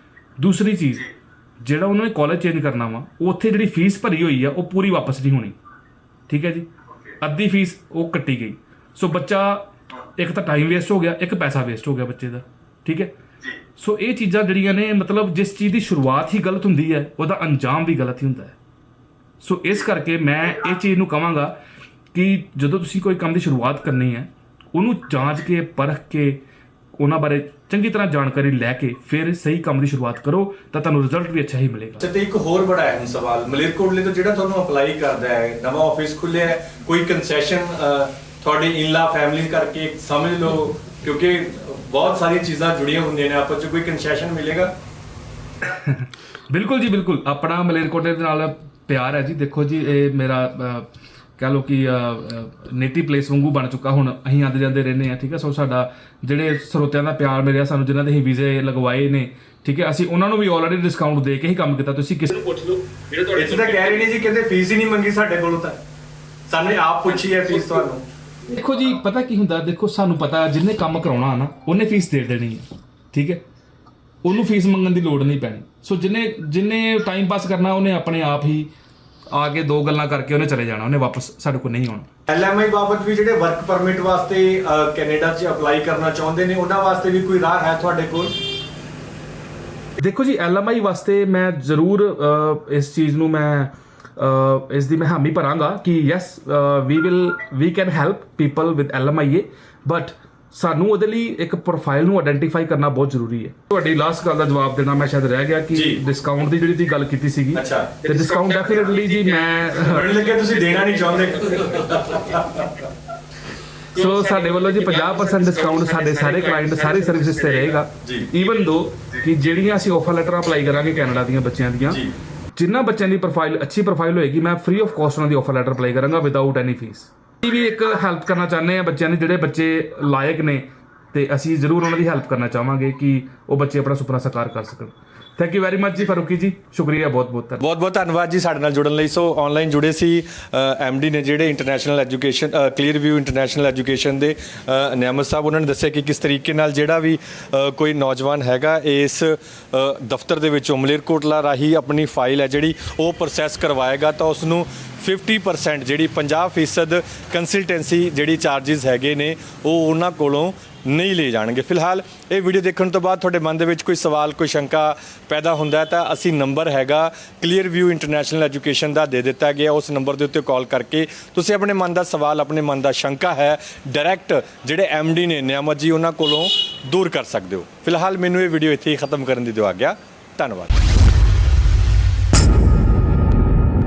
ਦੂਸਰੀ ਚੀਜ਼, ਜਿਹੜਾ ਉਹਨਾਂ ਨੇ ਕਾਲਜ ਚੇਂਜ ਕਰਨਾ ਵਾ, ਉੱਥੇ ਜਿਹੜੀ ਫੀਸ ਭਰੀ ਹੋਈ ਆ ਉਹ ਪੂਰੀ ਵਾਪਸ ਨਹੀਂ ਹੋਣੀ, ਠੀਕ ਹੈ ਜੀ, ਅੱਧੀ ਫੀਸ ਉਹ ਕੱਟੀ ਗਈ। ਸੋ ਬੱਚਾ, ਇੱਕ ਤਾਂ ਟਾਈਮ ਵੇਸਟ ਹੋ ਗਿਆ, ਇੱਕ ਪੈਸਾ ਵੇਸਟ ਹੋ ਗਿਆ ਬੱਚੇ ਦਾ, ਠੀਕ ਹੈ। ਸੋ ਇਹ ਚੀਜ਼ਾਂ ਜਿਹੜੀਆਂ ਨੇ, ਮਤਲਬ ਜਿਸ ਚੀਜ਼ ਦੀ ਸ਼ੁਰੂਆਤ ਹੀ ਗਲਤ ਹੁੰਦੀ ਹੈ, ਉਹਦਾ ਅੰਜਾਮ ਵੀ ਗਲਤ ਹੀ ਹੁੰਦਾ ਹੈ। ਸੋ ਇਸ ਕਰਕੇ ਮੈਂ ਇਹ ਚੀਜ਼ ਨੂੰ ਕਹਾਂਗਾ ਕਿ ਜਦੋਂ ਤੁਸੀਂ ਕੋਈ ਕੰਮ ਦੀ ਸ਼ੁਰੂਆਤ ਕਰਨੀ ਹੈ, ਉਹਨੂੰ ਜਾਂਚ ਕੇ ਪਰਖ ਕੇ ਉਹਨਾਂ ਬਾਰੇ ਚੰਗੀ ਤਰ੍ਹਾਂ ਜਾਣਕਾਰੀ ਲੈ ਕੇ ਫਿਰ ਸਹੀ ਕੰਮ ਦੀ ਸ਼ੁਰੂਆਤ ਕਰੋ, ਤਾਂ ਤੁਹਾਨੂੰ ਰਿਜ਼ਲਟ ਵੀ ਅੱਛਾ ਹੀ ਮਿਲੇਗਾ। ਤੇ ਇੱਕ ਹੋਰ ਬੜਾ ਅਹਿਮ ਸਵਾਲ, ਮਲੇਰਕੋਟਲੇ ਤੋਂ ਜਿਹੜਾ ਤੁਹਾਨੂੰ ਅਪਲਾਈ ਕਰਦਾ ਹੈ, ਨਵਾਂ ਆਫਿਸ ਖੁੱਲਿਆ ਹੈ, ਕੋਈ ਕੰਸੈਸ਼ਨ ਤੁਹਾਡੀ ਇਨਲਾ ਫੈਮਿਲੀ ਕਰਕੇ ਸਮਝ ਲਓ, ਕਿਉਂਕਿ ਬਹੁਤ ਸਾਰੀਆਂ ਚੀਜ਼ਾਂ ਜੁੜੀਆਂ ਹੁੰਦੀਆਂ ਨੇ ਆਪਸ 'ਚ, ਕੋਈ ਕੰਸੈਸ਼ਨ ਮਿਲੇਗਾ? ਬਿਲਕੁਲ ਜੀ, ਬਿਲਕੁਲ। ਆਪਣਾ ਮਲੇਰਕੋਟਲੇ ਦੇ ਨਾਲ ਪਿਆਰ ਹੈ ਜੀ। ਦੇਖੋ ਜੀ, ਇਹ ਮੇਰਾ ਕਹ ਲਓ ਕਿ ਨੇਟਿਵ ਪਲੇਸ ਵਾਂਗੂ ਬਣ ਚੁੱਕਾ ਹੁਣ ਅਸੀਂ ਆਉਂਦੇ ਜਾਂਦੇ ਰਹਿੰਦੇ ਆ ਠੀਕ ਹੈ। ਸੋ ਸਾਡਾ ਜਿਹੜੇ ਸਰੋਤਿਆਂ ਦਾ ਪਿਆਰ ਮਿਲਿਆ ਸਾਨੂੰ, ਜਿਨ੍ਹਾਂ ਦੇ ਅਸੀਂ ਵੀਜ਼ੇ ਲਗਵਾਏ ਨੇ ਠੀਕ ਹੈ, ਅਸੀਂ ਉਹਨਾਂ ਨੂੰ ਵੀ ਆਲਰੇਡੀ ਡਿਸਕਾਊਂਟ ਦੇ ਕੇ ਹੀ ਕੰਮ ਕੀਤਾ। ਤੁਸੀਂ ਕਿਸੇ ਨੂੰ ਪੁੱਛ ਲਓ ਜਿਹੜੇ ਤੁਹਾਡੇ ਇੱਥੇ ਤਾਂ ਕਹਿ ਰਹੇ ਨੇ ਜੀ, ਕਹਿੰਦੇ ਫੀਸ ਹੀ ਨਹੀਂ ਮੰਗੀ ਸਾਡੇ ਕੋਲੋਂ, ਤਾਂ ਸਾਨੇ ਆਪ ਪੁੱਛੀ ਹੈ ਫੀਸ ਤੁਹਾਨੂੰ। ਦੇਖੋ ਜੀ ਪਤਾ ਕੀ ਹੁੰਦਾ, ਦੇਖੋ ਸਾਨੂੰ ਪਤਾ ਜਿਹਨੇ ਕੰਮ ਕਰਾਉਣਾ ਨਾ ਉਹਨੇ ਫੀਸ ਦੇ ਦੇਣੀ ਹੈ ਠੀਕ ਹੈ, ਉਹਨੂੰ ਫੀਸ ਮੰਗਣ ਦੀ ਲੋੜ ਨਹੀਂ ਪੈਣੀ। ਸੋ ਜਿਹਨੇ ਟਾਈਮ ਪਾਸ ਕਰਨਾ ਉਹਨੇ ਆਪਣੇ ਆਪ ਹੀ ਆ ਕੇ 2 ਗੱਲਾਂ ਕਰਕੇ ਉਹਨੇ ਚਲੇ ਜਾਣਾ, ਉਹਨੇ ਵਾਪਸ ਸਾਡੇ ਕੋਲ ਨਹੀਂ ਆਉਣਾ। LMI ਬਾਬਤ ਵੀ ਜਿਹੜੇ ਵਰਕ ਪਰਮਿਟ ਵਾਸਤੇ ਕੈਨੇਡਾ 'ਚ ਅਪਲਾਈ ਕਰਨਾ ਚਾਹੁੰਦੇ ਨੇ, ਉਹਨਾਂ ਵਾਸਤੇ ਵੀ ਕੋਈ ਰਾਹ ਹੈ ਤੁਹਾਡੇ ਕੋਲ? ਦੇਖੋ ਜੀ LMI ਵਾਸਤੇ ਮੈਂ ਜ਼ਰੂਰ ਇਸ ਚੀਜ਼ ਨੂੰ ਮੈਂ ਇਸ ਦੀ ਮੈਂ ਹਾਮੀ ਭਰਾਂਗਾ ਕਿ yes we can help people with LMIA, but ਸਾਨੂੰ ਉਹਦੇ ਲਈ ਇੱਕ ਪ੍ਰੋਫਾਈਲ ਨੂੰ ਆਇਡੈਂਟੀਫਾਈ ਕਰਨਾ ਬਹੁਤ ਜ਼ਰੂਰੀ ਹੈ। ਤੁਹਾਡੀ ਲਾਸਟ ਗੱਲ ਦਾ ਜਵਾਬ ਦੇਣਾ ਮੈਂ ਸ਼ਾਇਦ ਰਹਿ ਗਿਆ ਕਿ ਡਿਸਕਾਊਂਟ ਦੀ ਜਿਹੜੀ ਤੁਸੀਂ ਗੱਲ ਕੀਤੀ ਸੀਗੀ, ਤੇ ਡਿਸਕਾਊਂਟ ਡੈਫੀਨਿਟਲੀ ਜੀ ਮੈਨੂੰ ਲੱਗਿਆ ਤੁਸੀਂ ਦੇਣਾ ਨਹੀਂ ਚਾਹੁੰਦੇ। ਸੋ ਸਾਡੇ ਵੱਲੋਂ ਜੀ 50% ਡਿਸਕਾਊਂਟ ਸਾਡੇ ਸਾਰੇ ਕਲਾਇੰਟ ਸਾਰੀ ਸਰਵਿਸਿਜ਼ ਤੇ ਰਹੇਗਾ, ਈਵਨ ਦੋ ਕਿ ਜਿਹੜੀਆਂ ਅਸੀਂ ਆਫਰ ਲੈਟਰ ਅਪਲਾਈ ਕਰਾਂਗੇ ਕੈਨੇਡਾ ਦੀਆਂ ਬੱਚਿਆਂ ਦੀਆਂ, ਜਿਨ੍ਹਾਂ ਬੱਚਿਆਂ ਦੀ ਪ੍ਰੋਫਾਈਲ ਅੱਛੀ ਪ੍ਰੋਫਾਈਲ ਹੋਏਗੀ ਮੈਂ ਫ੍ਰੀ ਆਫ ਕਾਸਟ ਉਹਨਾਂ ਦੀ ਆਫਰ ਲੈਟਰ ਅਪਲਾਈ ਕਰਾਂਗਾ ਵਿਦਆਊਟ ਐਨੀ ਫੀਸ। ਅਸੀਂ ਵੀ ਇੱਕ ਹੈਲਪ ਕਰਨਾ ਚਾਹੁੰਦੇ ਆ ਬੱਚਿਆਂ ਦੀ, ਜਿਹੜੇ ਬੱਚੇ ਲਾਇਕ ਨੇ, ਤੇ ਅਸੀਂ ਜ਼ਰੂਰ ਉਹਨਾਂ ਦੀ ਹੈਲਪ ਕਰਨਾ ਚਾਹਾਂਗੇ ਕਿ ਉਹ ਬੱਚੇ ਆਪਣਾ ਸੁਪਨਾ ਸਾਕਾਰ ਕਰ ਸਕਣ। ਥੈਂਕ ਯੂ ਵੈਰੀ ਮਚ ਜੀ ਫਾਰੂਕੀ ਜੀ, ਸ਼ੁਕਰੀਆ ਬਹੁਤ ਬਹੁਤ ਧੰਨਵਾਦ ਜੀ ਸਾਡੇ ਨਾਲ ਜੁੜਨ ਲਈ। ਸੋ ਆਨਲਾਈਨ ਜੁੜੇ ਸੀ MD ਨੇ ਜਿਹੜੇ international education clear view international education ਦੇ ਨਿਆਮਤ ਸਾਹਿਬ, ਉਹਨਾਂ ਨੇ ਦੱਸਿਆ ਕਿ ਕਿਸ ਤਰੀਕੇ ਨਾਲ ਜਿਹੜਾ ਵੀ ਕੋਈ ਨੌਜਵਾਨ ਹੈਗਾ ਇਸ ਦਫ਼ਤਰ ਦੇ ਵਿੱਚੋਂ ਮਲੇਰਕੋਟਲਾ ਰਾਹੀਂ ਆਪਣੀ ਫਾਈਲ ਹੈ ਜਿਹੜੀ ਉਹ ਪ੍ਰੋਸੈਸ ਕਰਵਾਏਗਾ ਤਾਂ ਉਸ ਨੂੰ 50% ਜਿਹੜੀ 50% ਕੰਸਲਟੈਂਸੀ ਜਿਹੜੀ ਚਾਰजेस ਹੈਗੇ ਨੇ ਉਹ ਉਹਨਾਂ ਕੋਲੋਂ ਨਹੀਂ ਲਏ ਜਾਣਗੇ। ਫਿਲਹਾਲ ਇਹ ਵੀਡੀਓ ਦੇਖਣ ਤੋਂ ਬਾਅਦ ਤੁਹਾਡੇ ਮਨ ਦੇ ਵਿੱਚ ਕੋਈ ਸਵਾਲ ਕੋਈ ਸ਼ੰਕਾ ਪੈਦਾ ਹੁੰਦਾ ਹੈ ਤਾਂ ਅਸੀਂ ਨੰਬਰ ਹੈਗਾ ਕਲੀਅਰ ਵਿਊ ਇੰਟਰਨੈਸ਼ਨਲ ਐਜੂਕੇਸ਼ਨ ਦਾ ਦੇ ਦਿੱਤਾ ਗਿਆ, ਉਸ ਨੰਬਰ ਦੇ ਉੱਤੇ ਕਾਲ ਕਰਕੇ ਤੁਸੀਂ ਆਪਣੇ ਮਨ ਦਾ ਸਵਾਲ, ਆਪਣੇ ਮਨ ਦਾ ਸ਼ੰਕਾ ਹੈ ਡਾਇਰੈਕਟ ਜਿਹੜੇ MD ਨੇ ਨਿਆਮਤ ਜੀ ਉਹਨਾਂ ਕੋਲੋਂ ਦੂਰ ਕਰ ਸਕਦੇ ਹੋ। ਫਿਲਹਾਲ ਮੈਨੂੰ ਇਹ ਵੀਡੀਓ ਇੱਥੇ ਹੀ ਖਤਮ ਕਰਨ ਦੀ ਦਿਓ ਆਗਿਆ। ਧੰਨਵਾਦ।